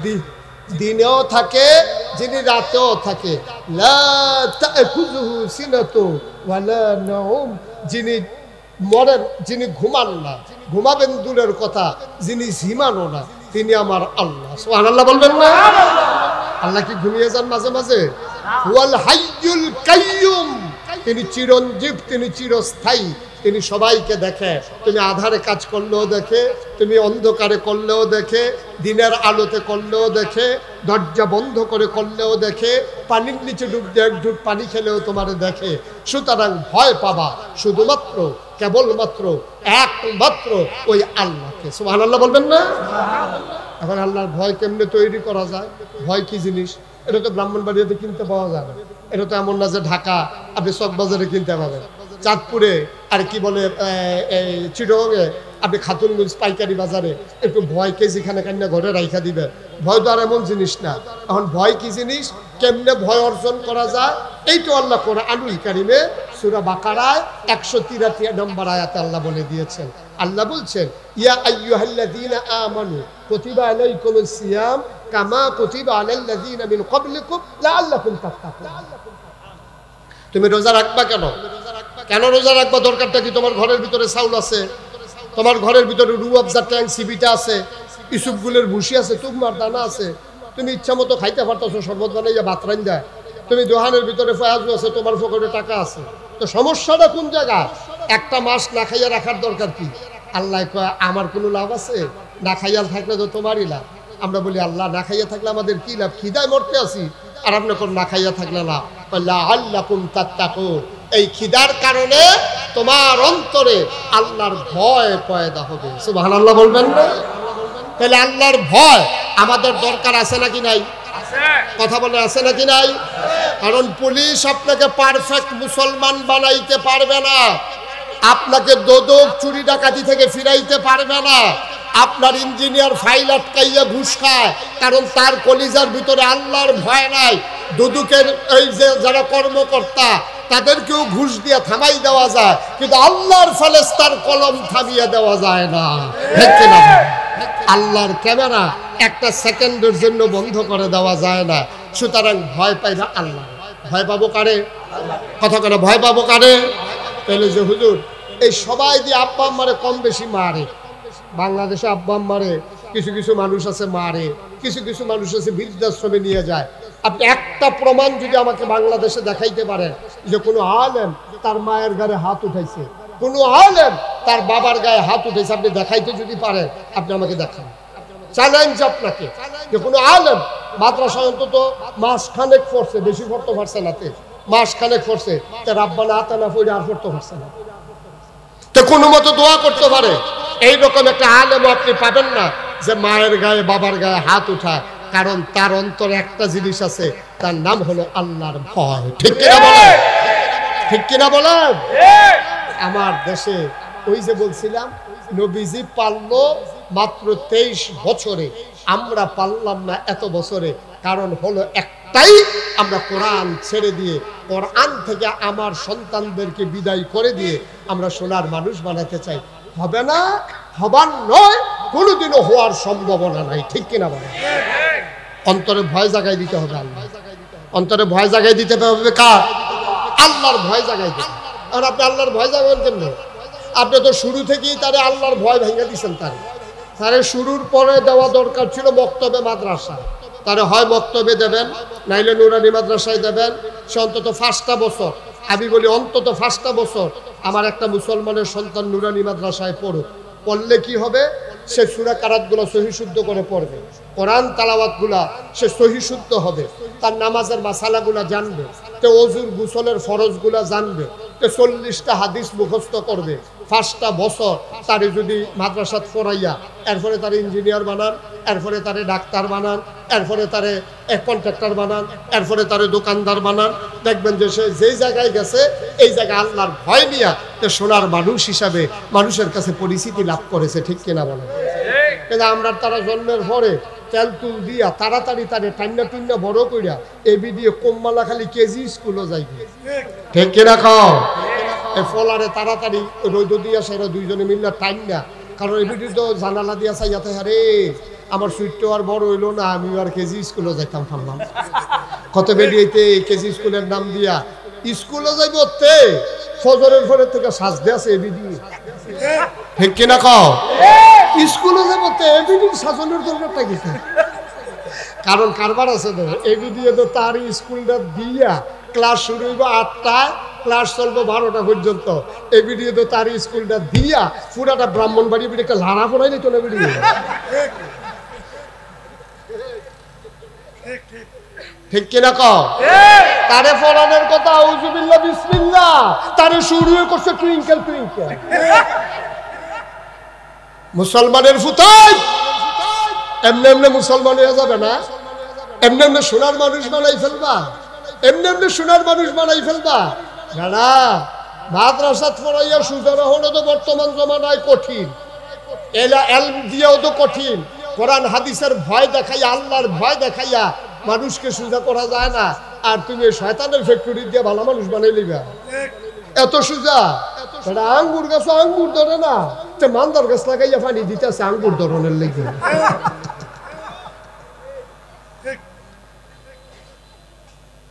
দিনেও থাকে, যিনি রাতেও থাকে। লা তা'খুযুহু সিনাতু ওয়ালা নাওম, যিনি মরেন, যিনি ঘুমান না, ঘুমাবেন দূরের কথা, যিনি ঝিমানো না, তিনি আমার আল্লাহ। সুবহানাল্লাহ বলবেন না? আল্লাহ কি ঘুমিয়ে যান মাঝে মাঝে? ওয়াল হাইয়ুল কাইয়ুম, তিনি চিরঞ্জীব, তিনি চিরস্থায়ী, তিনি সবাইকে দেখে। তুমি আধারে কাজ করলেও দেখে, তুমি অন্ধকারে করলেও দেখে, দিনের আলোতে করলেও দেখে, দরজা বন্ধ করে করলেও দেখে, পানির নিচে ডুব দিয়ে এক ঢুক পানি খেলেও তোমার দেখে। সুতরাং ভয় পাবা শুধুমাত্র কেবলমাত্র একমাত্র ওই আল্লাহকে। সুবহানাল্লাহ বলবেন না? এখন আল্লাহর ভয় কেমনে তৈরি করা যায়? ভয় কি জিনিস? এটা তো ব্রাহ্মণবাড়িয়াতে কিনতে পাওয়া যায় না। এটা তো এমন না যে ঢাকা আপনি চকবাজারে কিনতে পাবেন, চাঁদপুরে আর কি বলে চিটগংয়ে আপনি খাতুনগঞ্জ পাইকারি বাজারে একটু ভয় কেজি খানে কান্না ঘরে রাইখা দিবেন। ভয় তো আর এমন জিনিস না। এখন ভয় কি জিনিস, কেমনে ভয় অর্জন করা যায়, এইটা আল্লাহ কোরআনুল কারীমে সূরা বাকারায় 183 নম্বর আয়াতে আল্লাহ বলে দিয়েছেন। আল্লাহ বলছেন, ইয়া আইয়ুহাল্লাযীনা আমানু কুতিবা আলাইকুমুস সিয়াম কামা কুতিবা আলাল্লাযীনা মিন ক্বাবলিকুম লাআল্লাকুম তাত্তাকুন। তুমি রোজা রাখবা কেন? কেন রোজা রাখবা? দরকারটা কি? তোমার ঘরের ভিতরে চাউল আছে, তোমার ঘরের ভিতরে রু আফজা ট্যাং সিবিটা আছে, ইসুপগুলের ভুসি আছে, তুকমার দানা আছে, তুমি ইচ্ছা মতো খাইতে পারতেছো, শরবত বানাইয়া ভাত রাইন্দা, তুমি দোহানের ভিতরে ফয়াজু আছে, তোমার পকেটে টাকা আছে। তো সমস্যাটা কোন জায়গা? একটা মাস না খাইয়া রাখার দরকার কি? আল্লাহ কয় আমার কোনো লাভ আছে? না খাইয়া থাকলে তো তোমারই লাভ। আমরা বলি আল্লাহ না খাইয়া থাকলে আমাদের কি লাভ? খিদায় মরতে আছি, আর আপনি কোন না খাইয়া থাকলে লাভ। লাআল্লাকুম তাত্তাকুন, এই খিদার কারণে তোমার অন্তরে আল্লাহর ভয় পয়দা হবে। সুবহানাল্লাহ বলবেন না? তাহলে আল্লাহর ভয় আমাদের দরকার আছে নাকি নাই? কথা বলে আছে নাকি নাই? কারণ পুলিশ আপনাকে পারফেক্ট মুসলমান বানাইতে পারবে না, আপনাকে দোদক চুরি ডাকাতি থেকে ফিরাইতে পারবে না। আপনার ইঞ্জিনিয়ার ফাইল আটকাইয়া ঘুষ খায়, কারণ তার কলিজার ভিতরে আল্লাহর ভয় নাই। দুদুকের এই যে যারা কর্মকর্তা, তাদেরকেও ঘুষ দিয়ে থামাই দেওয়া যায়, কিন্তু আল্লাহর ফেরেশতার কলম থামিয়ে দেওয়া যায় না। ঠিক না? আল্লাহর ক্যামেরা একটা সেকেন্ডের জন্য বন্ধ করে দেওয়া যায় না। সুতরাং ভয় পাই না আল্লাহ। ভয় পাবো কারে? কথা করে ভয় পাবো কারে? তাহলে যে হুজুর এই সবাই দিয়ে আব্বা আম্মারে কম বেশি মারে, বাংলাদেশে আব্বা আম্মারে কিছু কিছু মানুষ আছে মারে, কিছু কিছু মানুষ আছে বৃদ্ধাশ্রমে নিয়ে যায়। আপনি একটা প্রমাণ যদি আমাকে বাংলাদেশে দেখাইতে পারেন যে কোনো আলেম তার মায়ের গায়ে হাত উঠাইছে, কোনো আলেম তার বাবার গায়ে হাত উঠাইছে, আপনি দেখাইতে যদি পারেন, আপনি আমাকে দেখান। চ্যালেঞ্জ আপনাকে যে কোনো আলেম মাদ্রাসা অন্তত মাস খানেক পড়ছে, বেশি পড়তে পারছে না, মাস খানেক পড়ছে, তার রাব্বানা আতানা পড়ে আর পড়তে পারছে না, তো কোনো মতো দোয়া করতে পারে। এইরকম একটা আলেম আপনি পাবেন না যে মায়ের গায়ে বাবার গায়ে হাত উঠায়, কারণ তার অন্তরে একটা জিনিস আছে, তার নাম হলো আল্লাহর ভয়। ঠিক কিনা বলেন? ঠিক কিনা বলেন? আমার দেশে ওই যে বলছিলাম নবীজি পারলো মাত্র 23 বছরে, আমরা পারলাম না এত বছরে। কারণ হলো একটাই, আমরা কোরআন ছেড়ে দিয়ে, কোরআন থেকে আমার সন্তানদেরকে বিদায় করে দিয়ে আমরা সোনার মানুষ বানাতে চাই। হবে না, হবার নয়, কোনোদিনও হওয়ার সম্ভাবনা নাই। ঠিক কিনা বলেন? অন্তরে ভয় জাগাই দিতে হবে আল্লাহ, অন্তরে ভয় জাগাই দিতে হবে কার? আল্লাহর ভয় জাগাই দিতে। আর আপনি আল্লাহর ভয় জাগাবেন কেন? আপনি তো শুরু থেকেই তারে আল্লাহর ভয় ভেঙে দিচ্ছেন। তারে শুরুর পরে দেওয়া দরকার ছিল মক্তবে মাদ্রাসা। তারে হয় মক্তবে দেবেন, নাইলে নুরানি মাদ্রাসায় দেবেন। সে অন্তত 5টা বছর, আমি বলি অন্তত 5টা বছর আমার একটা মুসলমানের সন্তান নুরানি মাদ্রাসায় পড়ুক। পড়লে কি হবে? সে সূরা কারাতগুলো সহি শুদ্ধ করে পড়বে, কোরআন তালাওয়াতগুলা সে সহি শুদ্ধ হবে, তার নামাজের মাসালাগুলা জানবে, তো ওযুর গোসলের ফরজগুলা জানবে, তো 40টা হাদিস মুখস্থ করবে। 5টা বছর তারে যদি মাদ্রাসাত পড়াইয়া এরপরে তারে ইঞ্জিনিয়ার বানান, এরপরে তারে ডাক্তার বানান, এরপরে তারে কন্ট্রাক্টর বানান, এরপরে তারে দোকানদার বানান, দেখবেন যে সে যেই জায়গায় গেছে এই জায়গায় আল্লাহর ভয় নিয়ে সোনার মানুষ হিসাবে মানুষের কাছে পরিচিতি লাভ করেছে। ঠিক কিনা বলেন? কিন্তু আমরা তারা জন্মের পরে তেল তুল দিয়া তাড়াতাড়ি তারে টান্না টুন্না বড় কইরা এবি দিয়ে কমমালা খালি কেজি স্কুলও যাইবে। ঠিক কিনা খাও? এই ফলারে তাড়াতাড়ি রোদ দিয়া সেরা দুইজনে মিললে টান্না, কারণ এবিটি তো জানালা দিয়া চাইয়াতে হারে আমার সুইটটা আর বড় হইলো না, আমি আর কেজি স্কুলে যাইতাম পারলাম। কত বেরিয়েতে কেজি স্কুলের নাম দিয়া স্কুলে যাইব, ফজরের পরে থেকে সাজতে আছে এবিডি, ঠিক কিনা কও? স্কুলে যাবো তো এবিডি সাজানোর দরকারটা কিছু, কারণ কারবার আছে তো এবিডি তো তার স্কুলটা দিয়া ক্লাস শুরু হইব 8টায়, ক্লাস চলবো 12টা পর্যন্ত। এবিডি তো তার স্কুলটা দিয়া পুরাটা ব্রাহ্মণবাড়ি একটা লাড়া পড়াই নিত না এবিডি, ঠিক কিনা কও? তারে ফলানোর কথা আউযুবিল্লাহ বিসমিল্লাহ, তারে শুরু করছে টুইঙ্কেল টুইঙ্কেল। মুসলমানের ফুতাই এমনি এমনি মুসলমান হয়ে যাবে না, এমনি এমনি সোনার মানুষ বানাই ফেলবা, এমনি এমনি সোনার মানুষ বানাই ফেলবা না। মাদ্রাসাত পড়াইয়া সুজারা হলো তো বর্তমান জমানায় কঠিন, এলম দিয়েও তো কঠিন। কোরআন হাদিসের ভয় দেখাইয়া, আল্লাহর ভয় দেখাইয়া মানুষকে সুজা করা যায় না। আর তুমি শয়তানের ফ্যাক্টরি দিয়ে ভালো মানুষ বানাই লিবা, এত সুজা। আঙ্গুর গাছ আঙ্গুর ধরে না, মান্দার গাছ লাগাইয়া পানি দিতেছে আঙ্গুর ধরনের লেগে।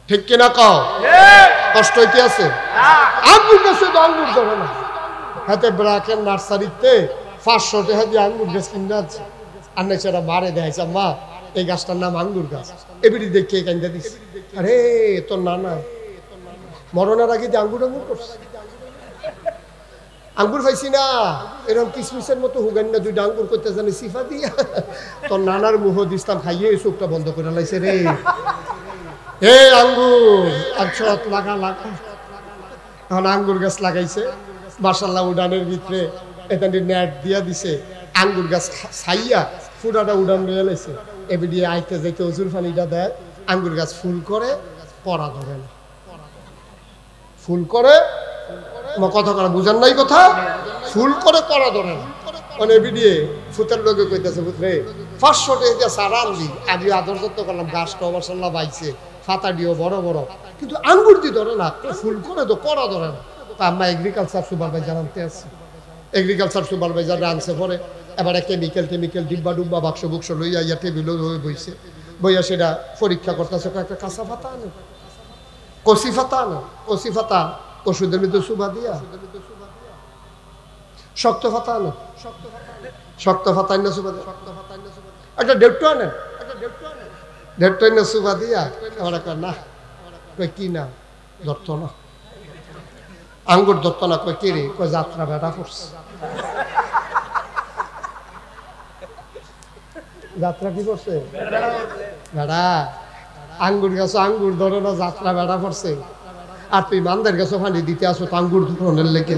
ঠিক কিনা কও? কষ্ট হইতে আছে। আঙ্গুর গাছে তো আঙ্গুর ধরে না, হাতে ব্রাকের নার্সারিতে 500 টাকা দিয়ে আঙ্গুর গাছ কিনে আছে। আর না সেটা মারে দেখাইছে, মা এই গাছটার নাম আঙ্গুর গাছ। এবারে দেখে কান্দা দিস, আরে তোর নানা মরণের আগে দিয়ে আঙ্গুর আঙ্গুর করছে। আঙ্গুর পাইছি না, এরকম কিসমিসের মতো হুগান না, 2টা আঙ্গুর করতে জানি সিফা দিয়া তোর নানার মুহ দিস্তাম খাইয়ে চোখটা বন্ধ করে লাইছে রে। হে আঙ্গুর আচ্ছত লাগা লাগা, এখন আঙ্গুর গাছ লাগাইছে মাশাআল্লাহ, উডানের ভিতরে এটা নেট দিয়া দিছে। আঙ্গুর গাছ ছাইয়া ফুটাটা উডান নিয়ে লাইছে। এবিডি আইতে যাইতে অজুর পানিটা দেয়, আঙ্গুর গাছ ফুল করে পড়া ধরে না, ফুল করে কথা করা বুঝার নাই কথা, ফুল করে পড়া ধরে না। মানে এবিডি ফুতের লোকে কইতেছে, বুঝলে 500 টাকা দিয়ে সারা আনলি, আমি আদর যত্ন করলাম, গাছটা মাশাআল্লাহ বাইছে, ফাতা দিও বড় বড়, কিন্তু আঙ্গুর দিয়ে ধরে না, ফুল করে তো পড়া ধরে না। তা আমরা এগ্রিকালচার সুপারভাইজার আনতে আসছি, এগ্রিকালচার সুপারভাইজার আনছে পরে এবারে কেমিক্যাল ডিব্বা ডুব্বা বাক্স বুক্স লইয়া ইয়া টেবিল বইছে, বইয়া সেটা পরীক্ষা করতেছে। একটা কাঁচা ফাতা আনে, কচি ফাতা আনে, কচি ফাতা ওষুধের মধ্যে সুবা দিয়া, শক্ত ফাতা আনে, শক্ত ফাতা আনে সুবা দিয়া, একটা ডেটটো আনেন, ডেটটো আনে সুবা দিয়া। আমরা কয় না, কই কি না ধরতো না, আঙ্গুর ধরতো না। কই কি রে? কই যাত্রা বেড়া করছে। যাত্রা কি করছে? বেড়া। আঙ্গুর গাছ আঙ্গুর ধরে না, যাত্রা বেড়া করছে। আর তুই মান্দার গাছ পানি দিতে আসো আঙ্গুর ধরনের লেগে।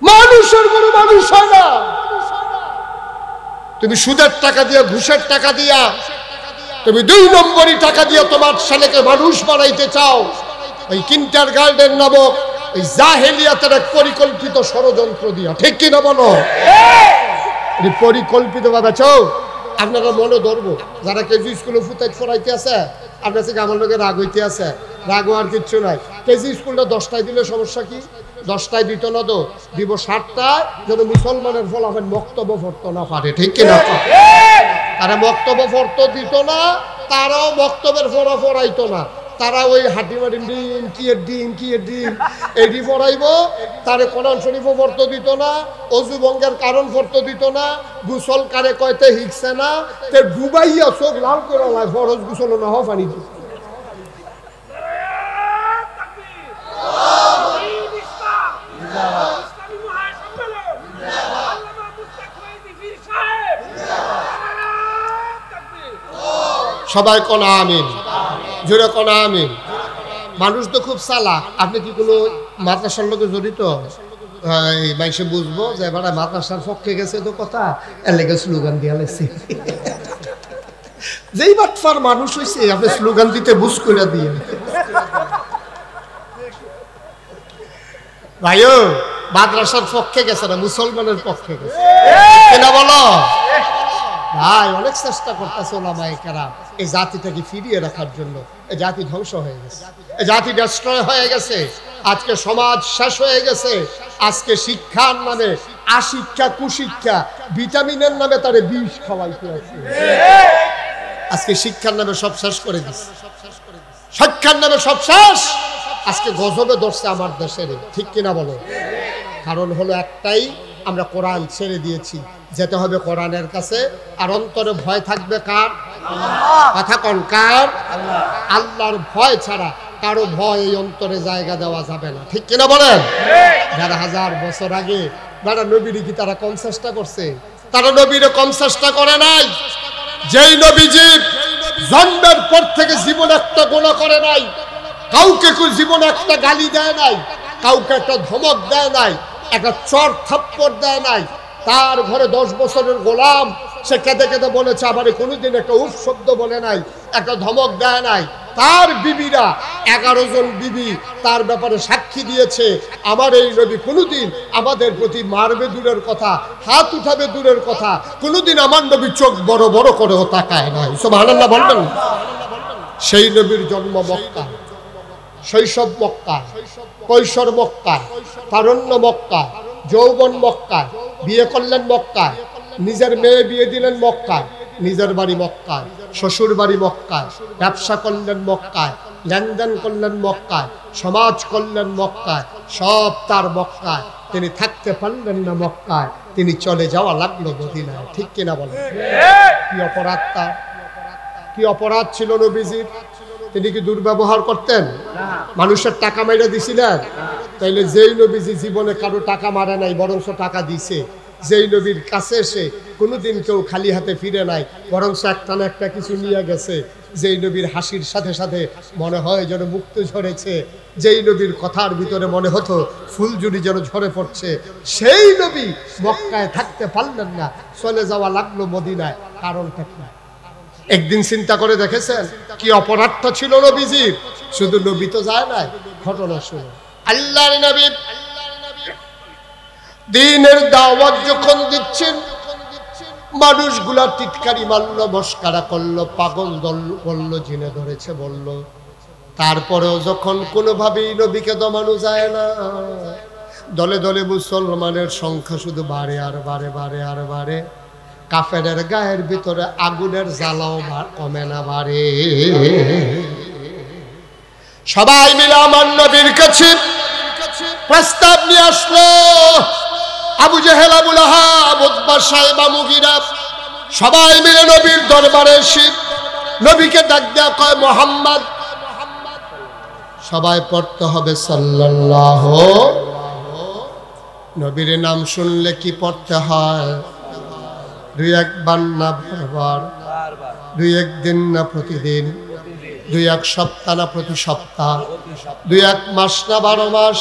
মানুষের কোনো মানুষ হয় না। তুমি সুদের টাকা দিয়া, ঘুষের টাকা দিয়া, তুমি 2 নম্বরই টাকা দিয়া তোমার ছেলেকে মানুষ বানাইতে চাও। ওই কিন্টার গার্ডেন নামক এই জাহেলিয়াতের এক পরিকল্পিত ষড়যন্ত্র দিয়া, ঠিক কিনা বলো? পরিকল্পিত ভাবে চাও। আপনারা মনে ধরবো যারা কেজি স্কুলে ফুটাই ফরাইতে আছে, আপনার থেকে আমার লোকের রাগ হইতে আছে, রাগ হওয়ার কিচ্ছু নাই। কেজি স্কুলটা 10টায় দিলে সমস্যা কি? 10টায় দিত না তো, দিব 7টায়, যেন মুসলমানের ফলাফল বক্তব্য পড়তো না পারে, ঠিক কিনা? তারা বক্তব্য পড়তো দিত না, তারাও বক্তব্যের ফোড়া ফোড়াইতো না। তারা ওই হাটিমারি ডিম কি ডিম এটি পড়াইব। তারে কোরআন শরীফও পড়তে দিত না, অজু ভঙ্গের কারণ পড়তে দিত না, গুসল কারে কয়তে হিকছে না, তে ডুবাইয়া চোখ লাল করে লাই ফরজ গুসল না হওয়া পানি দিত। সবাই কোন আমিন, জোরে কোন আমিন। মানুষ তো খুব চালাক। আপনি কি কোনো মাদ্রাসার লোকে জড়িত? মাইসে বুঝবো যে এবার মাদ্রাসার পক্ষে গেছে তো কথা, এর লেগে স্লোগান দিয়া লাগছে। যেই বাটফার মানুষ হয়েছে আপনি স্লোগান দিতে বুঝ করে দিয়ে। ভাইও মাদ্রাসার পক্ষে গেছে না, মুসলমানের পক্ষে গেছে, কেনা বলো ভাই। অনেক চেষ্টা করতেছে ওলামায়ে কেরাম এই জাতিটাকে ফিরিয়ে রাখার জন্য। এই জাতি ধ্বংস হয়ে গেছে, এই জাতি ডিস্ট্রয় হয়ে গেছে। আজকে সমাজ শেষ হয়ে গেছে। আজকে শিক্ষার নামে আশিক্ষা, কুশিক্ষা, ভিটামিনের নামে তারে বিষ খাওয়াইতে আছে। আজকে শিক্ষার নামে সব শেষ করে দিচ্ছে, শিক্ষার নামে সব শেষ। আজকে গজবে ধরছে আমার দেশের, ঠিক কিনা বলো? কারণ হলো একটাই, আমরা কোরআন ছেড়ে দিয়েছি, যেতে হবে কোরআনের কাছে। আর অন্তরে ভয় থাকবে কার? কথা কোন কার? আল্লাহর ভয় ছাড়া কারো ভয় এই অন্তরে জায়গা দেওয়া যাবে না, ঠিক কিনা বলেন? যারা 1000 বছর আগে যারা নবীর কি তারা কম চেষ্টা করছে? তারা নবীরে কম চেষ্টা করে নাই। যেই নবীজি জন্মের পর থেকে জীবন একটা গুনাহ করে নাই, কাউকে জীবনে একটা গালি দেয় নাই, কাউকে একটা ধমক দেয় নাই, একটা চর থাপ্পড় দেয় নাই, তার ঘরে 10 বছরের গোলাম, সে কেঁদে কেঁদে বলেছে আমারে কোনোদিন একটা উফ শব্দ বলে নাই, একটা ধমক দেয় নাই। তার বিবিরা 11 জন বিবি তার ব্যাপারে সাক্ষী দিয়েছে, আমার এই নবী কোনোদিন আমাদের প্রতি মারবে দূরের কথা, হাত উঠাবে দূরের কথা, কোনোদিন আমার নবী চোখ বড় বড় করেও তাকায় নাই। সুবহানাল্লাহ বলবেন? সেই নবীর জন্ম মক্কা, শৈশব মক্কা, কৈশোর মক্কা, তারুণ্য মক্কা, যৌবন মক্কা, বিয়ে করলেন মক্কা, নিজের মেয়ে বিয়ে দিলেন মক্কা, নিজের বাড়ি মক্কায়, শ্বশুর বাড়ি মক্কায়, ব্যবসা করলেন মক্কায়, লেনদেন করলেন মক্কায়, সমাজ করলেন মক্কায়, সব তার মক্কায়। তিনি থাকতে পারলেন না মক্কায়, তিনি চলে যাওয়া লাগলো মদিনায়, ঠিক কিনা বলেন? কি অপরাধ তার? কি অপরাধ ছিল নবীজির? তিনি কি দুর্ব্যবহার করতেন? মানুষের টাকা মাইরা দিছিলেন? তাইলে যেই নবীজি জীবনে কারো টাকা মারে নাই, বরংস টাকা দিছে, যেই নবীর কাছে এসে কোনোদিন কেউ খালি হাতে ফিরে নাই, বরংস একটা না একটা কিছু নিয়ে গেছে, যেই নবীর হাসির সাথে সাথে মনে হয় যেন মুক্ত ঝরেছে, যেই নবীর কথার ভিতরে মনে হতো ফুলঝুরি যেন ঝরে পড়ছে, সেই নবী মক্কায় থাকতে পারলেন না, চলে যাওয়া লাগলো মদিনায়। কারণটা কি? একদিন চিন্তা করে দেখেছেন কি অপরাধটা ছিল নবীজির? শুধু নবী তো যায় নাই, ঘটনা শুনে। আল্লাহর নবী দ্বীনের দাওয়াত যখন দিচ্ছেন, মানুষগুলা টিটকারি মারল, মস্কারা করলো, পাগল দল করলো, জিনে ধরেছে বলল। তারপরেও যখন কোনোভাবেই নবীকে দমানো যায় না, দলে দলে মুসলমানের সংখ্যা শুধু বাড়ে আর বাড়ে, বাড়ে আর বাড়ে। কাফেরের গায়ের ভিতরে আগুনের জ্বালাও কমে না, বাড়ে। সবাই মিলে আমার নবীর কাছে প্রস্তাব নিয়ে আসলো। আবু জেহেল, আবু লাহাব, উতবা, সাইবা, মুগিরা সবাই মিলে নবীর দরবারে এসে নবীকে ডাক দেয়া কয় মুহাম্মদ। সবাই পড়তে হবে সাল্লাল্লাহু। নবীর নাম শুনলে কি পড়তে হয়? 2-1 বার না বারবার, 2-1 দিন না প্রতিদিন, 2-1 সপ্তাহ না প্রতি সপ্তাহ, 2-1 মাস না 12 মাস,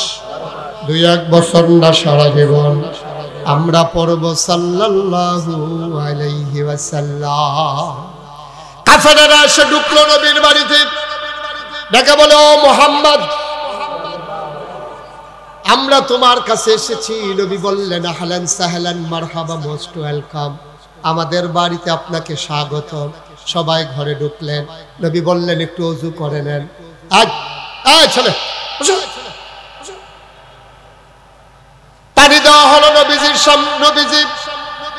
2-1 বছর না সারা জীবন আমরা পড়ব সাল্লাল্লাহু আলাইহি ওয়াসাল্লাম। কাফেররা এসে ঢুকলো নবীর বাড়িতে, ডেকে বলে ও মুহাম্মদ, আমরা তোমার কাছে এসেছি। নবী বললেন আহলান সাহলান মারহাবা, মোস্ট ওয়েলকাম, আমাদের বাড়িতে আপনাকে স্বাগত। সবাই ঘরে ঢুকলেন। নবী বললেন একটু ওযু করে নেন। ছেলে পানি দেওয়া হলো নবীজির সামনে। নবীজি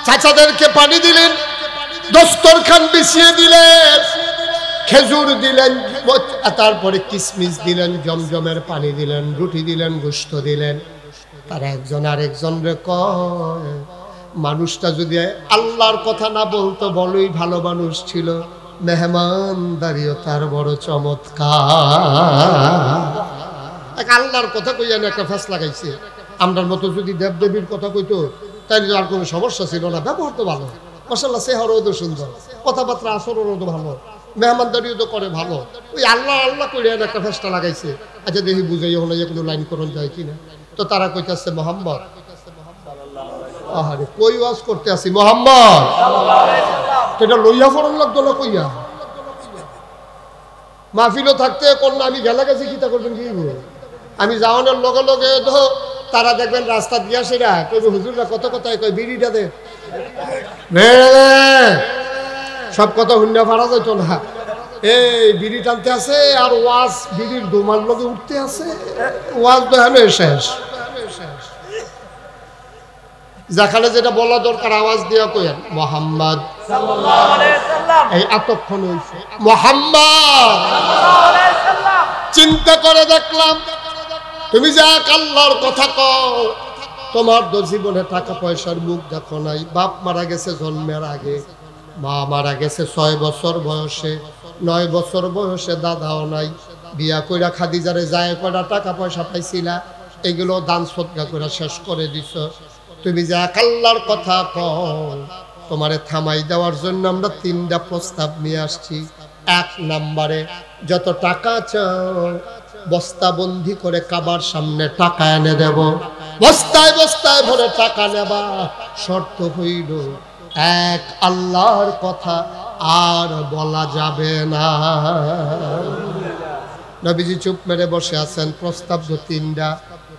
চাচাদেরকে পানি দিলেন, দস্তরখান বিছিয়ে দিলেন, খেজুর দিলেন, তারপরে কিসমিস দিলেন, জমজমের পানি দিলেন, রুটি দিলেন, গোশত দিলেন। তারা একজন আরেকজন রে কয়, মানুষটা যদি আল্লাহর কথা না বলতো বড়ই ভালো মানুষ ছিল, মেহমানদারিও তার বড় চমৎকার। আল্লাহর কথা কইয়া একটা ফ্যাস লাগাইছে। আমরার মতো যদি দেবদেবীর কথা কইতো তাইলে আর কোনো সমস্যা ছিল না। ব্যবহার তো ভালো, মাশাআল্লাহ, চেহারাও তো সুন্দর, কথাবার্তা আচরণও তো ভালো, মেহমানদারিও তো করে ভালো। ওই আল্লাহ আল্লাহ করে একটা ফেসটা লাগাইছে। আচ্ছা দেখি বুঝাই হলো যে কোনো লাইন করণ যায় কিনা। তো তারা কইতাছে মুহাম্মদ। আহারে কই ওয়াজ করতে আসি মুহাম্মদ, এটা লইয়া ফরন লাগতো না কইয়া। মাহফিলও থাকতে কোন আমি গেলা গেছি কিতা করবেন কি? আমি যাওয়ানোর লগে লগে তো তারা দেখবেন রাস্তা দিয়া সেরা কইবে হুজুররা কত কথায় কয় বিড়িটা দে, সব কথা হুন্ডা ফাড়া যাইতো না। এই বিড়ি টানতে আছে আর ওয়াজ বিড়ির দোমার লগে উঠতে আছে, ওয়াজ তো হেন শেষ। যেখানে যেটা বলা দরকার আওয়াজ দিয়া কইেন মুহাম্মদ সাল্লাল্লাহু আলাইহি সাল্লাম। এই এতক্ষণ হইছে মুহাম্মদ সাল্লাল্লাহু আলাইহি সাল্লাম। চিন্তা করে দেখলাম তুমি যে এক আল্লাহর কথা কও, তোমার তো জীবনে টাকা পয়সার মুখ দেখো নাই। বাপ মারা গেছে জন্মের আগে, মা মারা গেছে 6 বছর বয়সে, 9 বছর বয়সে দাদাও নাই। বিয়া কইরা খাদিজারে যায় কয়টা টাকা পয়সা পাইছিলা, এগুলো দান সদকা করে শেষ করে দিছ। তুমি যে এক আল্লাহর কথা কও, তোমারে থামাই দেওয়ার জন্য আমরা 3টা প্রস্তাব নিয়ে আসছি। 1 নম্বরে যত টাকা চাও বস্তাবন্দি করে কাবার সামনে টাকা এনে দেব, বস্তায় বস্তায় ভরে টাকা নেবা। শর্ত হইল এক আল্লাহর কথা আর বলা যাবে না। নবীজি চুপ মেরে বসে আছেন। প্রস্তাব 3টা।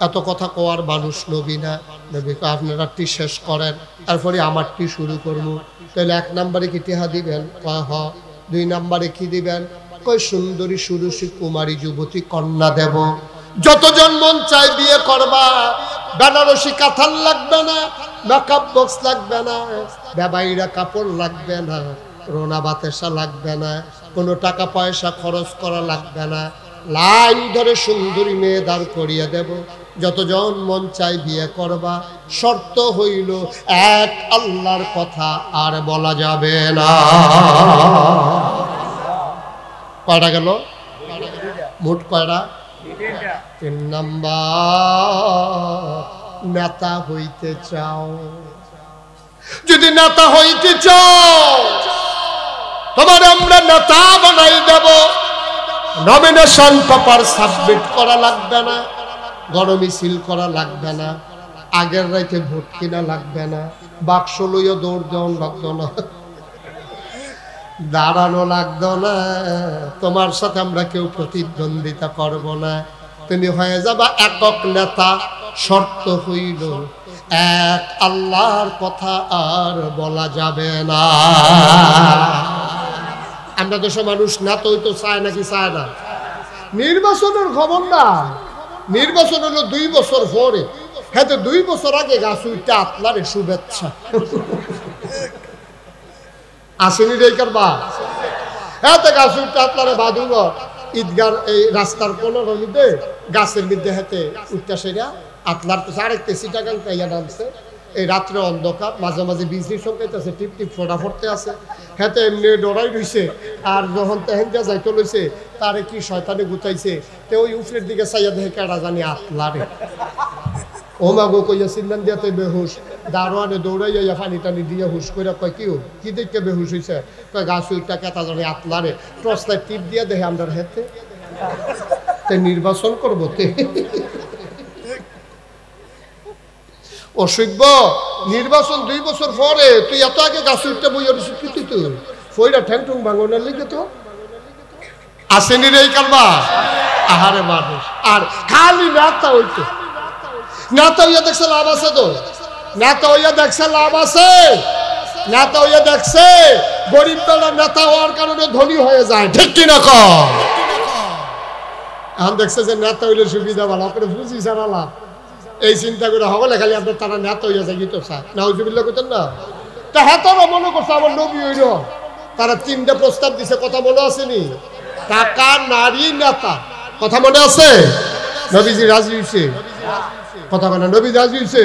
এত কথা কোয়ার মানুষ নবী না। নবীকে আপনারা টি শেষ করেন, তারপরে আমারটি শুরু করবো। তাহলে 1 নম্বরে কি টিহা দিবেন? কয় হ। 2 নম্বরে কি দিবেন? কয় সুন্দরী সুরুষী কুমারী যুবতী কন্যা দেব। যতজন মন চায় বিয়ে করবা। বেনারসি কাঁথাল লাগবে না, মেকআপ বক্স লাগবে না, বেবাইরা কাপড় লাগবে না, রোনা বাতেসা লাগবে না, কোনো টাকা পয়সা খরচ করা লাগবে না। লাইন ধরে সুন্দরী মেয়ে দাঁড় করিয়ে দেব। যতজন মন চায় বিয়ে করবা। শর্ত হইল এক আল্লাহর কথা আর বলা যাবে না। কয়টা গেল? মোট কয়টা? 3 নাম্বার, নেতা হইতে চাও। যদি নেতা হইতে চাও, তোমার আমরা নেতা বানাই দেব। নমিনেশন পেপার সাবমিট করা লাগবে না, গণমিছিল করা লাগবে না, আগের রাইতে ভোট কিনা লাগবে না, বাক্স লইয়া দৌড় দেওয়ান লাগতো না, দাঁড়ানো লাগতো না। তোমার সাথে আমরা কেউ প্রতিদ্বন্দ্বিতা করব না। তুমি হয়ে যাবা একক নেতা। শর্ত হইল এক আল্লাহর কথা আর বলা যাবে না। আমরা দেশের মানুষ না তো হইতো চায় নাকি চায় না? নির্বাচনের খবর না। নির্বাচন হলো 2 বছর পরে। হ্যাঁ, তো 2 বছর আগে গাছ উঠতে আপনার শুভেচ্ছা আসেনি রে কারবা। হ্যাঁ, তো গাছ উঠতে আপনার বাদুল ঈদগার এই রাস্তার কোনার মধ্যে গাছের মধ্যে হাতে উঠতে সেরা আপনার তো আরেকটা সিটাগাং পাইয়া নামছে। এই রাত্রে অন্ধকার, মাঝে মাঝে বিজলি সংকেতেছে, টিপ টিপ ফোটা ফোটতে আছে। হেতে এমনি ডরাই রইছে। আর যখন তেহেন যা যাইতে লইছে, তারে কি শয়তানে গুতাইছে। তো ওই উফরের দিকে চাইয়া দেখে কেডা জানি আতলারে। ও মা গো কইয়া সিন্দান দিয়াতে বেহুশ। দারোয়ানে দৌড়াইয়া পানি টানি দিয়ে হুশ করে কয় কি দেখে বেহুশ হইছে? কয় গাছ উইটা কেতা জানি আতলারে। টর্চ লাইট টিপ দিয়া দেখে আমরা হেতে নির্বাচন করবো তে অসভ্য। নির্বাচন 2 বছর পরে। তুই এত আগে গাছ উঠতে বই স্বীকৃতি তুই ফইরা ঠ্যাং টুং ভাঙনের লিখে তো আসেনি রে কারবা। আহারে মানুষ আর খালি নেতা হইতো। নেতা হইয়া দেখছে লাভ আছে তো? নেতা হইয়া দেখছে লাভ আছে? নেতা হইয়া দেখছে গরিব বেলা নেতা হওয়ার কারণে ধনী হয়ে যায়, ঠিক কিনা কম? এখন দেখছে যে নেতা হইলে সুবিধা ভালো করে বুঝি সারা লাভ। এই চিন্তা করে হবলে খালি আপনার তারা নেতা হইয়া যায় গীত চায় না। হুজুবিল্লাহ করতেন না? তা হ্যাঁ, তারা মনে করছে আমার নবী হইল। তারা 3টা প্রস্তাব দিছে, কথা মনে আসেনি? টাকা, নারী, নেতা। কথা মনে আছে? নবীজি রাজি হইছে। কথা বলে নবী রাজি হইছে।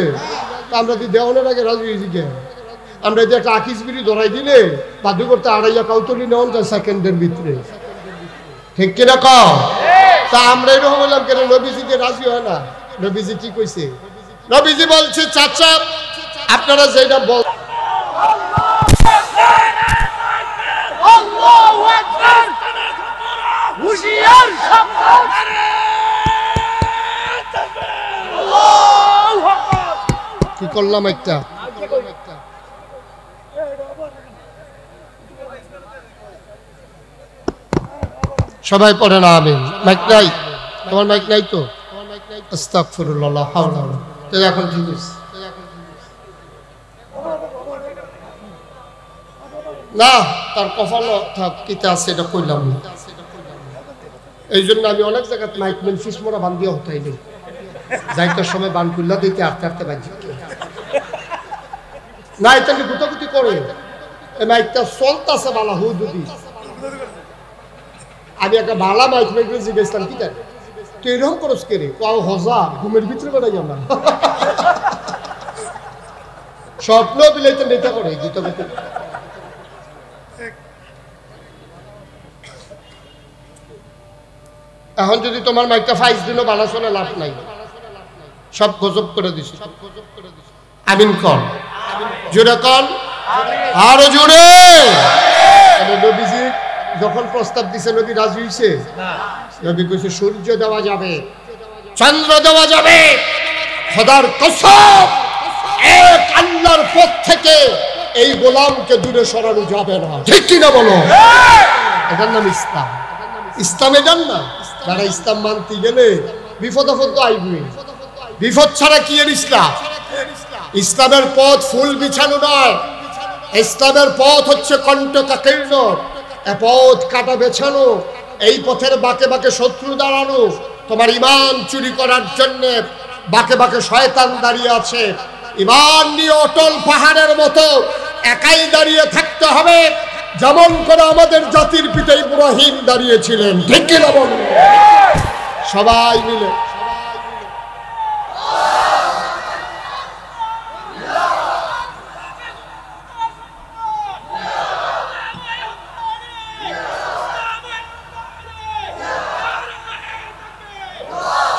আমরা যদি দেওয়ানের আগে রাজি হয়েছি কে? আমরা যদি একটা আকিস বিড়ি ধরাই দিলে বাধ্য করতে 2.5 কাউতলি নেওয়া যায় সেকেন্ডের ভিতরে, ঠিক কিনা কম? তা আমরা এরকম বললাম কেন? নবীজি যে রাজি হয় না। নবীজি কি কইছে? নবীজি বলছে চাচা আপনারা যেটা বল কি করলাম একটা সবাই পড়ে না। আমিন। মাইক নাই? তোমার মাইক নাই তো? আস্তাগফিরুল্লাহ। হাওলা ওয়ালা। এখন ঠিক আছে না? তার কপাল থাক কিতে আছে এটা কইলাম না। এই জন্য আমি অনেক জায়গায় মাইক মেনফিস মোরা বান্ধিয়া হতাই নেই। যাইতার সময় বান খুল্লা দিতে আটতে আটতে বাজি না। এটা গুতাগুতি করে এই মাইকটা চলতেছে বালা হুদুদি। আমি একটা বালা মাইক মেনফিস জিজ্ঞেসলাম কি জানি তুই এরকম করস কে রে? কাও হজা ঘুমের ভিতরে বেড়াই আমরা স্বপ্ন বিলাইতে নেতা করে জুতো ভিতরে। এখন যদি তোমার মাইকটা 5 দিনও ভালো শোনা লাভ নাই, সব গজব করে দিছি। আমিন কর, জোরে কর, আরো জোরে। নবীজি যখন প্রস্তাব দিছে নবী রাজি হইছে? নবী কইছে সূর্য দেওয়া যাবে, চন্দ্র দেওয়া যাবে, খোদার কসম এক আল্লাহর পথ থেকে এই গোলামকে দূরে সরানো যাবে না। ঠিক কি না বলো? এটার নাম ইসলাম। ইসলাম এটার না। যারা ইসলাম মানতে গেলে বিপদ আপদ তো আইবই। বিপদ ছাড়া কি এর ইসলাম? ইসলামের পথ ফুল বিছানো নয়, ইসলামের পথ হচ্ছে কণ্টকাকীর্ণ। এ পথ কাটা বেছানো, এই পথের বাঁকে বাঁকে শত্রু দাঁড়ানো। তোমার ইমান চুরি করার জন্য বাঁকে বাঁকে শয়তান দাঁড়িয়ে আছে। ইমান নিয়ে অটল পাহাড়ের মতো একাই দাঁড়িয়ে থাকতে হবে, যেমন করে আমাদের জাতির পিতা ইব্রাহিম দাঁড়িয়েছিলেন। ঠিক কি না বলুন? সবাই মিলে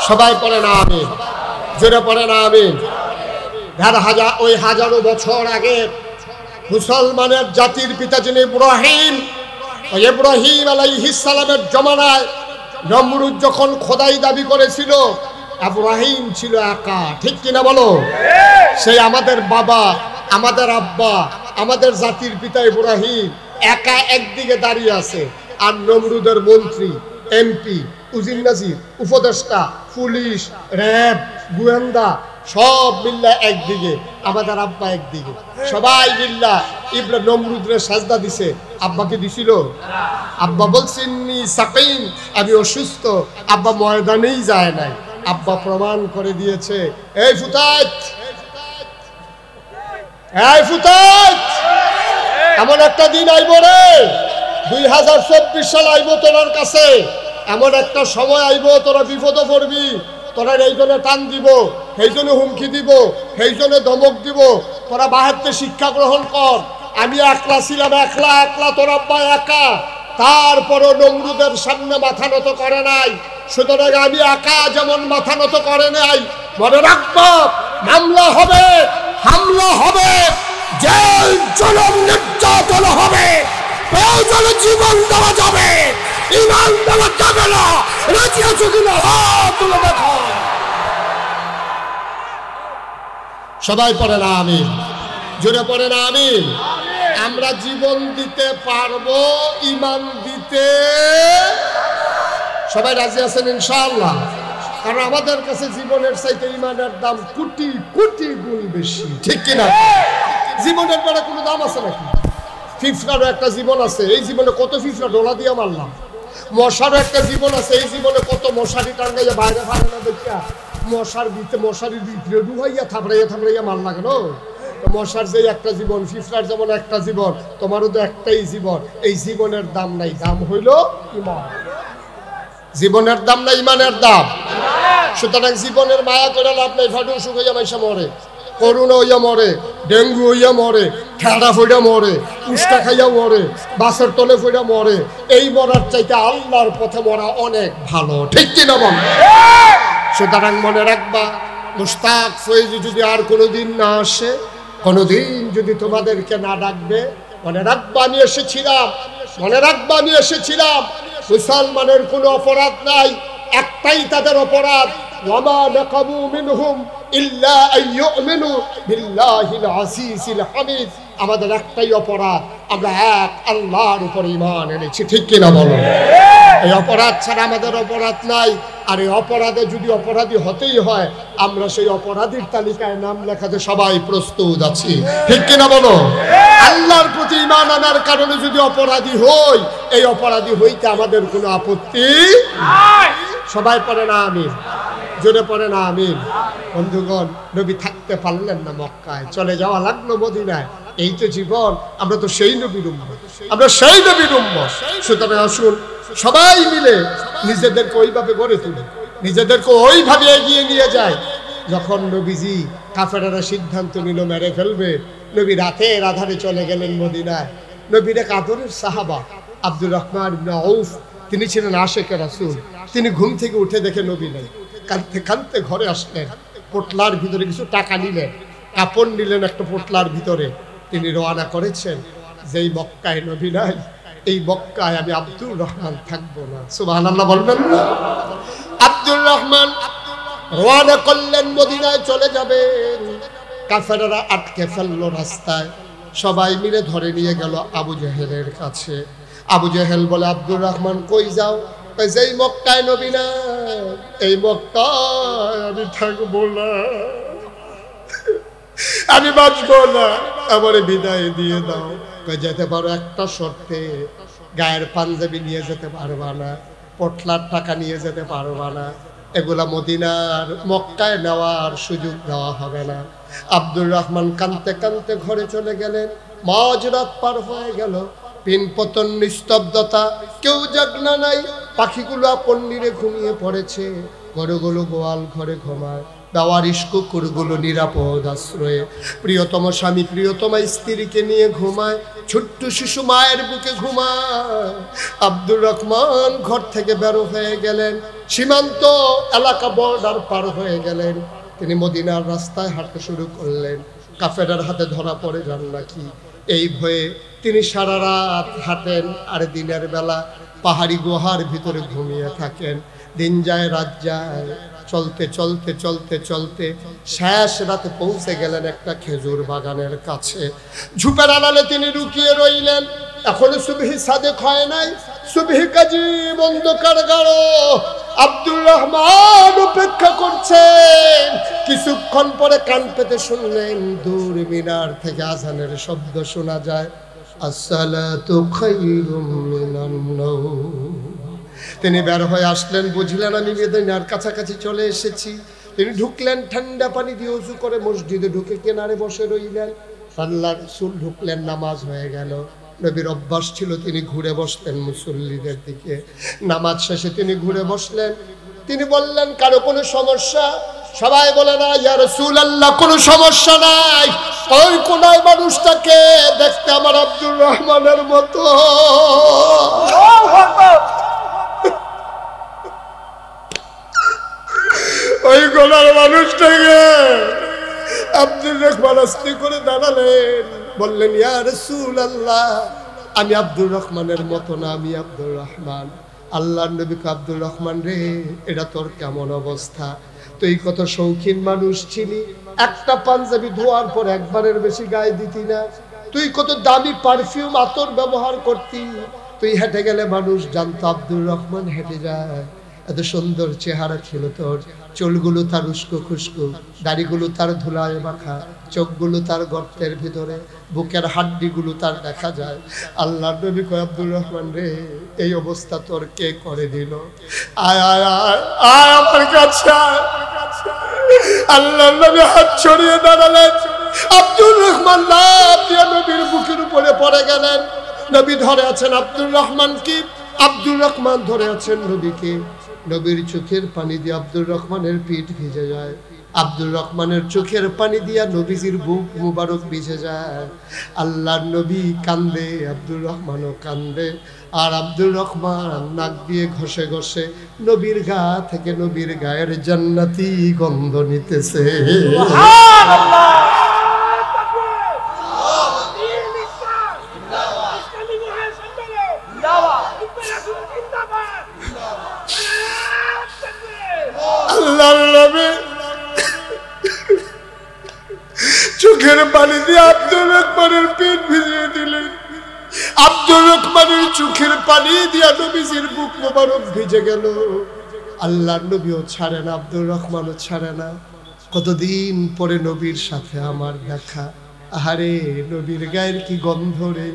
সবাই পড়ে না আমিন, জোরে পড়ে না আমিন। ওই হাজারো বছর আগে মুসলমানের জাতির পিতা যিনি ইব্রাহিম, ওই ইব্রাহিম আলাইহিস সালামের জমানায় নমরুদ যখন খোদাই দাবি করেছিল, ইব্রাহিম ছিল একা। ঠিক কিনা বলো? সেই আমাদের বাবা, আমাদের আব্বা, আমাদের জাতির পিতা ইব্রাহিম একা একদিকে দাঁড়িয়ে আছে, আর নমরুদের মন্ত্রী, এমপি, উজির নাজির, উপদেষ্টা, পুলিশ, র্যাব, গোয়েন্দা সব মিল্লা একদিকে, আমাদের আব্বা একদিকে। সবাই মিল্লা নমরুদরে সাজদা দিছে। আব্বাকে দিছিল? আব্বা বলছেন সাকিম, আমি অসুস্থ। আব্বা ময়দানেই যায় নাই। আব্বা প্রমাণ করে দিয়েছে, এই ফুতাত, এই ফুতাত, এমন একটা দিন আইব রে, 2024 সাল আইব তোর কাছে। এমন একটা সময় আইব তোরা বিপদে পড়বি, তোরা এই জন্য টান দিব, সেই জন্য হুমকি দিব, সেই জন্য ধমক দিব। তোরা বাহাতে শিক্ষা গ্রহণ কর। আমি একলা ছিলাম, একলা একলা, তোর আব্বা একা। তারপরও নমরুদের সামনে মাথা নত করে নাই। সুতরাং আমি একা যেমন মাথা নত করে নাই, মনে রাখবো মামলা হবে, হামলা হবে, জেল জুলুম নির্যাতন হবে, প্রয়োজনে জীবন দেওয়া যাবে, ইমান দেওয়া যাবে না। রাজি আছো কিনা? হাত তুলে দেখো। সবাই পড়ে না আমিন, জোরে পড়ে না আমিন। আমরা জীবন দিতে পারবো, ইমান দিতে। সবাই রাজি আছেন ইনশাআল্লাহ? কারণ আমাদের কাছে জীবনের চাইতে ইমানের দাম কোটি কোটি গুণ বেশি। ঠিক কিনা? জীবনের পরে কোনো দাম আছে নাকি? ফিফরারও একটা জীবন আছে, এই জীবনে কত ফিফরা ডোলা দিয়ে মারলাম। মশারও একটা জীবন আছে, এই জীবনে কত মশারি টাঙ্গাইয়া বাইরে ফারে না দেখিয়া মশারির ভিতরে ডুবাইয়া থাপড়াইয়া মার লাগে না। মশার যে একটা জীবন, ফিফরার যেমন একটা জীবন, তোমারও তো একটাই জীবন। এই জীবনের দাম নাই, দাম হইল ইমান। জীবনের দাম না ইমানের দাম। সুতরাং জীবনের মায়া করে লাভ নাই। ফাটু অসুখ হইয়া মাইসা মরে, করোনা হইয়া মরে, ডেঙ্গু হইয়া মরে, ঠেড়া ফইরা মরে, উষ্টা খাইয়া মরে, বাসের তলে ফইরা মরে। এই মরার চাইতে আল্লাহর পথে মরা অনেক ভালো। ঠিক কিনা বল? সুতরাং মনে রাখবা, মুশতাক ফয়েজি যদি আর কোনোদিন না আসে, কোনোদিন যদি তোমাদেরকে না ডাকবে, মনে রাখবা আমি এসেছিলাম, মনে রাখবা আমি এসেছিলাম। মুসলমানের কোনো অপরাধ নাই, একটাই তাদের অপরাধ, ওয়ামা নাকামু মিনহুম ইল্লা আইয়ুমিনু বিল্লাহিল আজিজিল হামিদ। আমাদের একটাই অপরাধ, আমরা এক আল্লাহর উপর ঈমান এনেছি। ঠিক কিনা বলো? এই অপরাধ ছাড়া আমাদের অপরাধ নাই। আর এই অপরাধে যদি অপরাধী হতেই হয়, আমরা সেই অপরাধীর তালিকায় নাম লেখাতে সবাই প্রস্তুত আছি। ঠিক কিনা বলো? আল্লাহর প্রতি ঈমান আনার কারণে যদি অপরাধী হই, এই অপরাধী হইতে আমাদের কোনো আপত্তি নাই। সবাই পড়ে না আমিন, জোরে পড়ে না আমিন। বন্ধুগণ, নবী থাকতে পারলেন না মক্কায়, চলে যাওয়া লাগলো মদিনায়। এই তো জীবন, আমরা তো সেই নবীর উম্মত, আমরা সেই নবীর উম্মত। সুতরাং আসুন সবাই মিলে নিজেদেরকে ওইভাবে গড়ে তুলি, নিজেদেরকে ওইভাবে এগিয়ে নিয়ে যায়। যখন নবীজি কাফেররা সিদ্ধান্ত নিল মেরে ফেলবে, নবী রাতের আধারে চলে গেলেন মদিনায়। নবীর এক আদরের সাহাবা আব্দুর রহমান ইবনে আউফ, তিনি ছিলেন আশেকে রাসূল। তিনি ঘুম থেকে উঠে দেখে নবী নেই। কাঁদতে কাঁদতে ঘরে আসলেন, পোটলার ভিতরে কিছু টাকা নিলেন, কাপড় নিলেন একটা পোটলার ভিতরে। তিনি রওনা করেছেন, যেই মক্কায় নবী নাই এই মক্কায় আমি আব্দুর রহমান থাকবো না। সুবহানাল্লাহ বলবেন না? আব্দুর রহমান রওনা করলেন, মদিনায় চলে যাবেন। কাফেররা আটকে ফেললো রাস্তায়, সবাই মিলে ধরে নিয়ে গেল আবু জেহেলের কাছে। আবু জেহেল বলে, আব্দুর রহমান কই যাও? যেই মক্কায় নবী না এই মক্কায় আমি থাকবো না, আমি বাঁচবো না, আমার বিদায় দিয়ে দাও। যেতে পারো একটা শর্তে, গায়ের পাঞ্জাবি নিয়ে যেতে পারবা না, পটলার টাকা নিয়ে যেতে পারবা না, এগুলা মদিনার মক্কায় নেওয়ার সুযোগ দেওয়া হবে না। আব্দুর রহমান কাঁদতে কাঁদতে ঘরে চলে গেলেন। মাঝরাত পার হয়ে গেল, পিন পতন নিস্তব্ধতা, কেউ জাগনা নাই, পাখিগুলো আপন নিরে ঘুমিয়ে পড়েছে, গরুগুলো গোয়াল ঘরে ঘুমায়, বেওয়ারিশ কুকুরগুলো নিরাপদ আশ্রয়ে, প্রিয়তম স্বামী প্রিয়তমা স্ত্রীকে নিয়ে ঘুমায়, ছোট্ট শিশু মায়ের বুকে ঘুমায়। আব্দুর রহমান ঘর থেকে বের হয়ে গেলেন, সীমান্ত এলাকা বর্ডার পার হয়ে গেলেন। তিনি মদিনার রাস্তায় হাঁটতে শুরু করলেন। কাফেরের হাতে ধরা পড়ে যান নাকি এই ভয়ে তিনি সারা রাত হাঁটেন, আর দিনের বেলা পাহাড়ি গুহার ভিতরে ঘুমিয়ে থাকেন। দিন যায় রাত যায়, চলতে চলতে চলতে চলতে শেষ রাতে পৌঁছে গেলেন একটা খেজুর বাগানের কাছে। ঝুপের আড়ালে তিনি লুকিয়ে রইলেন। এখনো সুবহি সাদেক হয় নাই, সুবহি কাজী অন্ধকার গাঢ়। আব্দুর রহমান অপেক্ষা করছেন। কিছুক্ষণ পরে কান পেতে শুনলেন দূর মিনার থেকে আজানের শব্দ শোনা যায়, আসসালাতু খায়রুম মিনান নাওম। তিনি বের হয়ে আসলেন, বুঝলেন আমি মদিনার কাছাকাছি চলে এসেছি। তিনি ঢুকলেন, ঠান্ডা পানি দিয়ে ওযু করে মসজিদে ঢুকে কিনারে বসে রইলেন। আল্লাহর রাসূল ঢুকলেন, নামাজ হয়ে গেল। নবীর অভ্যাস ছিল তিনি ঘুরে বসতেন মুসল্লিদের দিকে। নামাজ শেষে তিনি ঘুরে বসলেন। তিনি বললেন, কারো কোনো সমস্যা? সবাই বলে, না ইয়া রাসূলুল্লাহ, কোনো সমস্যা নাই। ওই কোনায় মানুষটাকে দেখতে আমার আব্দুর রহমানের মতো। ওই কোনার মানুষটাকে আব্দুর রহমান আস্তে করে দাঁড়ালেন, বললেন, ইয়া রাসূলুল্লাহ, আমি আব্দুর রহমানের মতো না, আমি আব্দুর রহমান। আল্লাহর নবীকে, আব্দুর রহমান রে, এটা তোর কেমন অবস্থা? তুই কত শৌখিন মানুষ ছিলি, একটা পাঞ্জাবি ধোয়ার পর একবারের বেশি গায়ে দিতি না। তুই কত দামি পারফিউম আতর ব্যবহার করতি। তুই হেঁটে গেলে মানুষ জানতো আব্দুর রহমান হেঁটে যায়। এত সুন্দর চেহারা ছিল তোর, চুলগুলো তার উস্কো খুস্কো, দাড়িগুলো তার ধুলায় মাখা, চোখগুলো তার গর্তের ভিতরে, বুকের হাড্ডিগুলো তার দেখা যায়। আল্লাহর নবী কয়, আব্দুর রহমান রে, এই অবস্থা তোর কে করে দিল? আয় আয় আয় আয় আমার কাছে আয়। আল্লাহর নবী হাত ছড়িয়ে দাঁড়ালেন। আব্দুর রহমান লাফ দিয়ে নবীর বুকের উপরে পড়ে গেলেন। নবী ধরে আছেন আব্দুর রহমান কি, আব্দুর রহমান ধরে আছেন নবীকে। নবীর চোখের পানি দিয়ে আব্দুর রহমানের পিঠ ভিজে যায়, আব্দুর রহমানের চোখের পানি দিয়া নবীজির বুক মুবারক ভিজে যায়। আল্লাহর নবী কান্দে, আব্দুর রহমানও কান্দে, আর আব্দুর রহমান নাক দিয়ে ঘষে ঘষে নবীর গা থেকে নবীর গায়ের জান্নাতি গন্ধ নিতেছে। চোখের পানি দিয়ে আব্দুর রহমানের পেট ভিজিয়ে দিলেন। আব্দুর রহমানের চোখের পানি দিয়ে নবীজির বুক মোবারক ভিজে গেল। আল্লাহর নবীও ছাড়ে না, আব্দুর রহমানও ছাড়ে না। কতদিন পরে নবীর সাথে আমার দেখা। আহারে, নবীর গায়ের কি গন্ধ রে।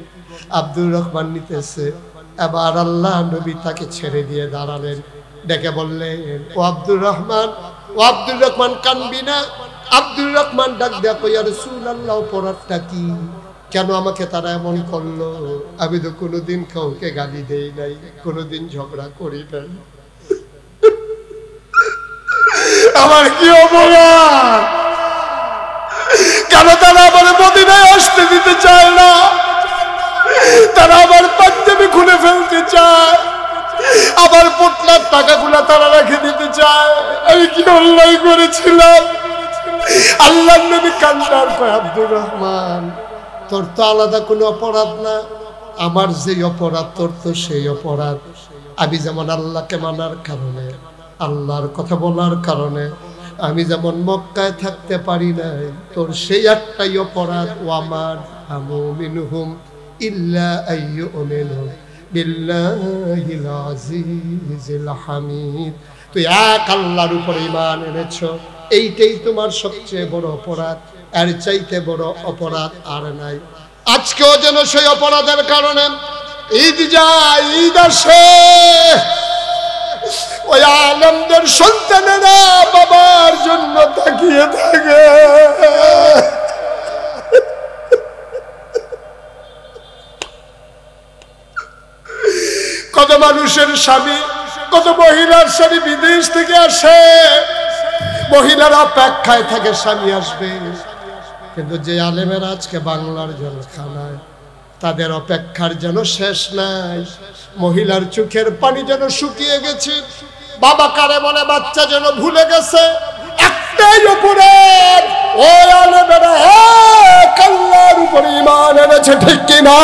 আব্দুর রহমান নিতেছে। এবার আল্লাহ নবী তাকে ছেড়ে দিয়ে দাঁড়ালেন, ডেকে বললেন, ও আব্দুর রহমান, ও আব্দুর রহমান, কানবি না। আব্দুর রহমান ডাক দেয়া কই, ইয়া রাসূলুল্লাহ, অপরাধটা কি? কেন আমাকে তারা এমন করলো? আমি তো কোনোদিন কাউকে গালি দেই নাই, কোনোদিন ঝগড়া করি নাই। আমার কি অপরাধ? কেন তারা আমার মদিনায় আসতে দিতে চায় না? তারা আমার পাঞ্জাবি খুলে ফেলতে চায়, আমার পোটলার টাকাগুলা তারা রেখে দিতে চায়। আমি কি অন্যায় করেছিলাম? আল্লাহর নবী কান্নার কয়, আব্দুর রহমান, তোর তো আলাদা কোনো অপরাধ না, আমার যে অপরাধ তোর তো সেই অপরাধ। আমি যেমন আল্লাহকে মানার কারণে, আল্লাহর কথা বলার কারণে আমি যেমন মক্কায় থাকতে পারি নাই, তোর সেই একটাই অপরাধ। ও আমার মিনহুম ইল্লা আইয়ুমিনু বিল্লাহিল আজিজিল হামিদ। তুই এক আল্লাহর উপর ঈমান এনেছো, এইটাই তোমার সবচেয়ে বড় অপরাধ, এর চাইতে বড় অপরাধ আর নাই। আজকেও যেন সেই অপরাধের কারণে ঈদ যায়, ঈদ আসে, ওই আলেমদের সন্তানেরা বাবার জন্য তাকিয়ে থাকে। কত মানুষের স্বামী, কত মহিলার স্বামী বিদেশ থেকে আসে, মহিলারা অপেক্ষায় থাকে স্বামী আসবে, কিন্তু যে আলেমেরা আজকে বাংলার জেলখানায়, তাদের অপেক্ষার যেন শেষ নাই। মহিলার চোখের পানি যেন শুকিয়ে গেছে, বাবা কারে বলে বাচ্চা যেন ভুলে গেছে। একটাই অপরাধ, ওই আলেমেরা এক আল্লাহর উপর ঈমান এনেছে, ঠিক কিনা?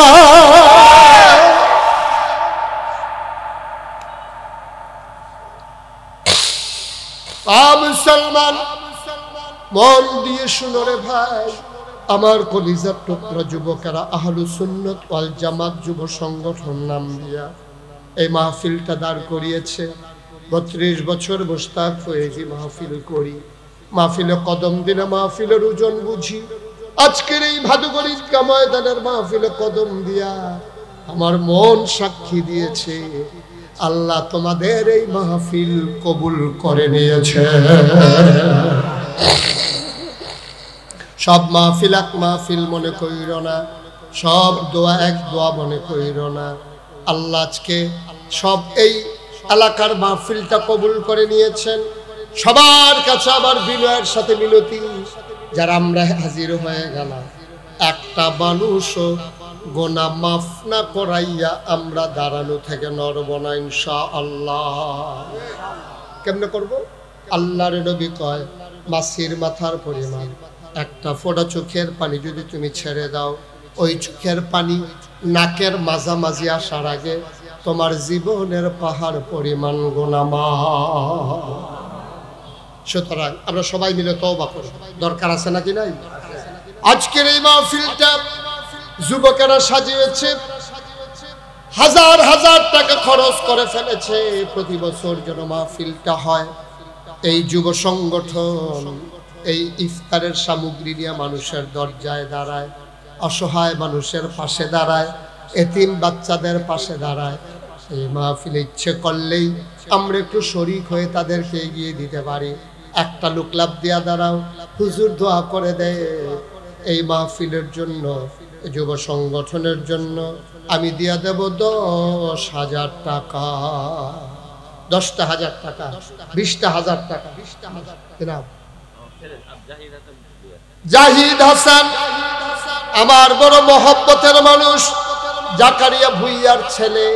মুসলমান, মন দিয়ে শুনো রে ভাই, আমার কলিজার টুকরা যুবকেরা, আহলুস সুন্নাত ওয়াল জামাত যুব সংগঠন নাম দিয়া এই মাহফিলটা দাঁড় করিয়েছে। 32 বছর মুশতাক হয়েছি মাহফিল করি, মাহফিলে কদম দিনে মাহফিলের ওজন বুঝি। আজকের এই ভাদুগর ঈদগাহ ময়দানের মাহফিলে কদম দিয়া আমার মন সাক্ষী দিয়েছে, আল্লাহ তোমাদের এই মাহফিল কবুল করে নিয়েছে। সব মাহফিল এক মাহফিল মনে কইর না, সব দোয়া এক দোয়া মনে কইর না। আল্লাহ আজকে সব এই এলাকার মাহফিলটা কবুল করে নিয়েছেন। সবার কাছে আবার বিনয়ের সাথে মিনতি, যারা আমরা হাজির হয়ে গেলাম, একটা মানুষও গোনা মাফ না করাইয়া আমরা দাঁড়ানো থেকে নড়ব না ইনশাআল্লাহ। কেমনে করব? আল্লাহর নবী কয়, মাছির মাথার পরিমাণ একটা ফোঁটা চোখের পানি যদি তুমি ছেড়ে দাও, ওই চোখের পানি নাকের মাঝামাঝি আসার আগে তোমার জীবনের পাহাড় পরিমাণ গুনাহ মাফ। সুতরাং আমরা সবাই মিলে তওবা করি, দরকার আছে নাকি নাই? আজকের এই মাহফিলটা যুবকেরা সাজিয়েছে, হাজার হাজার টাকা খরচ করে ফেলেছে, প্রতি বছর যেন মাহফিলটা হয়। এই যুব সংগঠন এই ইফতারের সামগ্রী নিয়ে মানুষের দরজায় দাঁড়ায়, অসহায় মানুষের পাশে দাঁড়ায়, এতিম বাচ্চাদের পাশে দাঁড়ায়। এই মাহফিলে ইচ্ছে করলেই আমরা একটু শরীক হয়ে তাদেরকে এগিয়ে দিতে পারি। একটা লোক লাভ দিয়া দাঁড়াও, হুজুর দোয়া করে দেয়। এই মাহফিলের জন্য, যুব সংগঠনের জন্য আমি দিয়া দেব 10,000 টাকা, 10,000 টাকা, 20,000 টাকা। জাহিদ হাসান আমার বড় মহব্বতের মানুষ, জাকারিয়া ভুইয়ার ছেলে,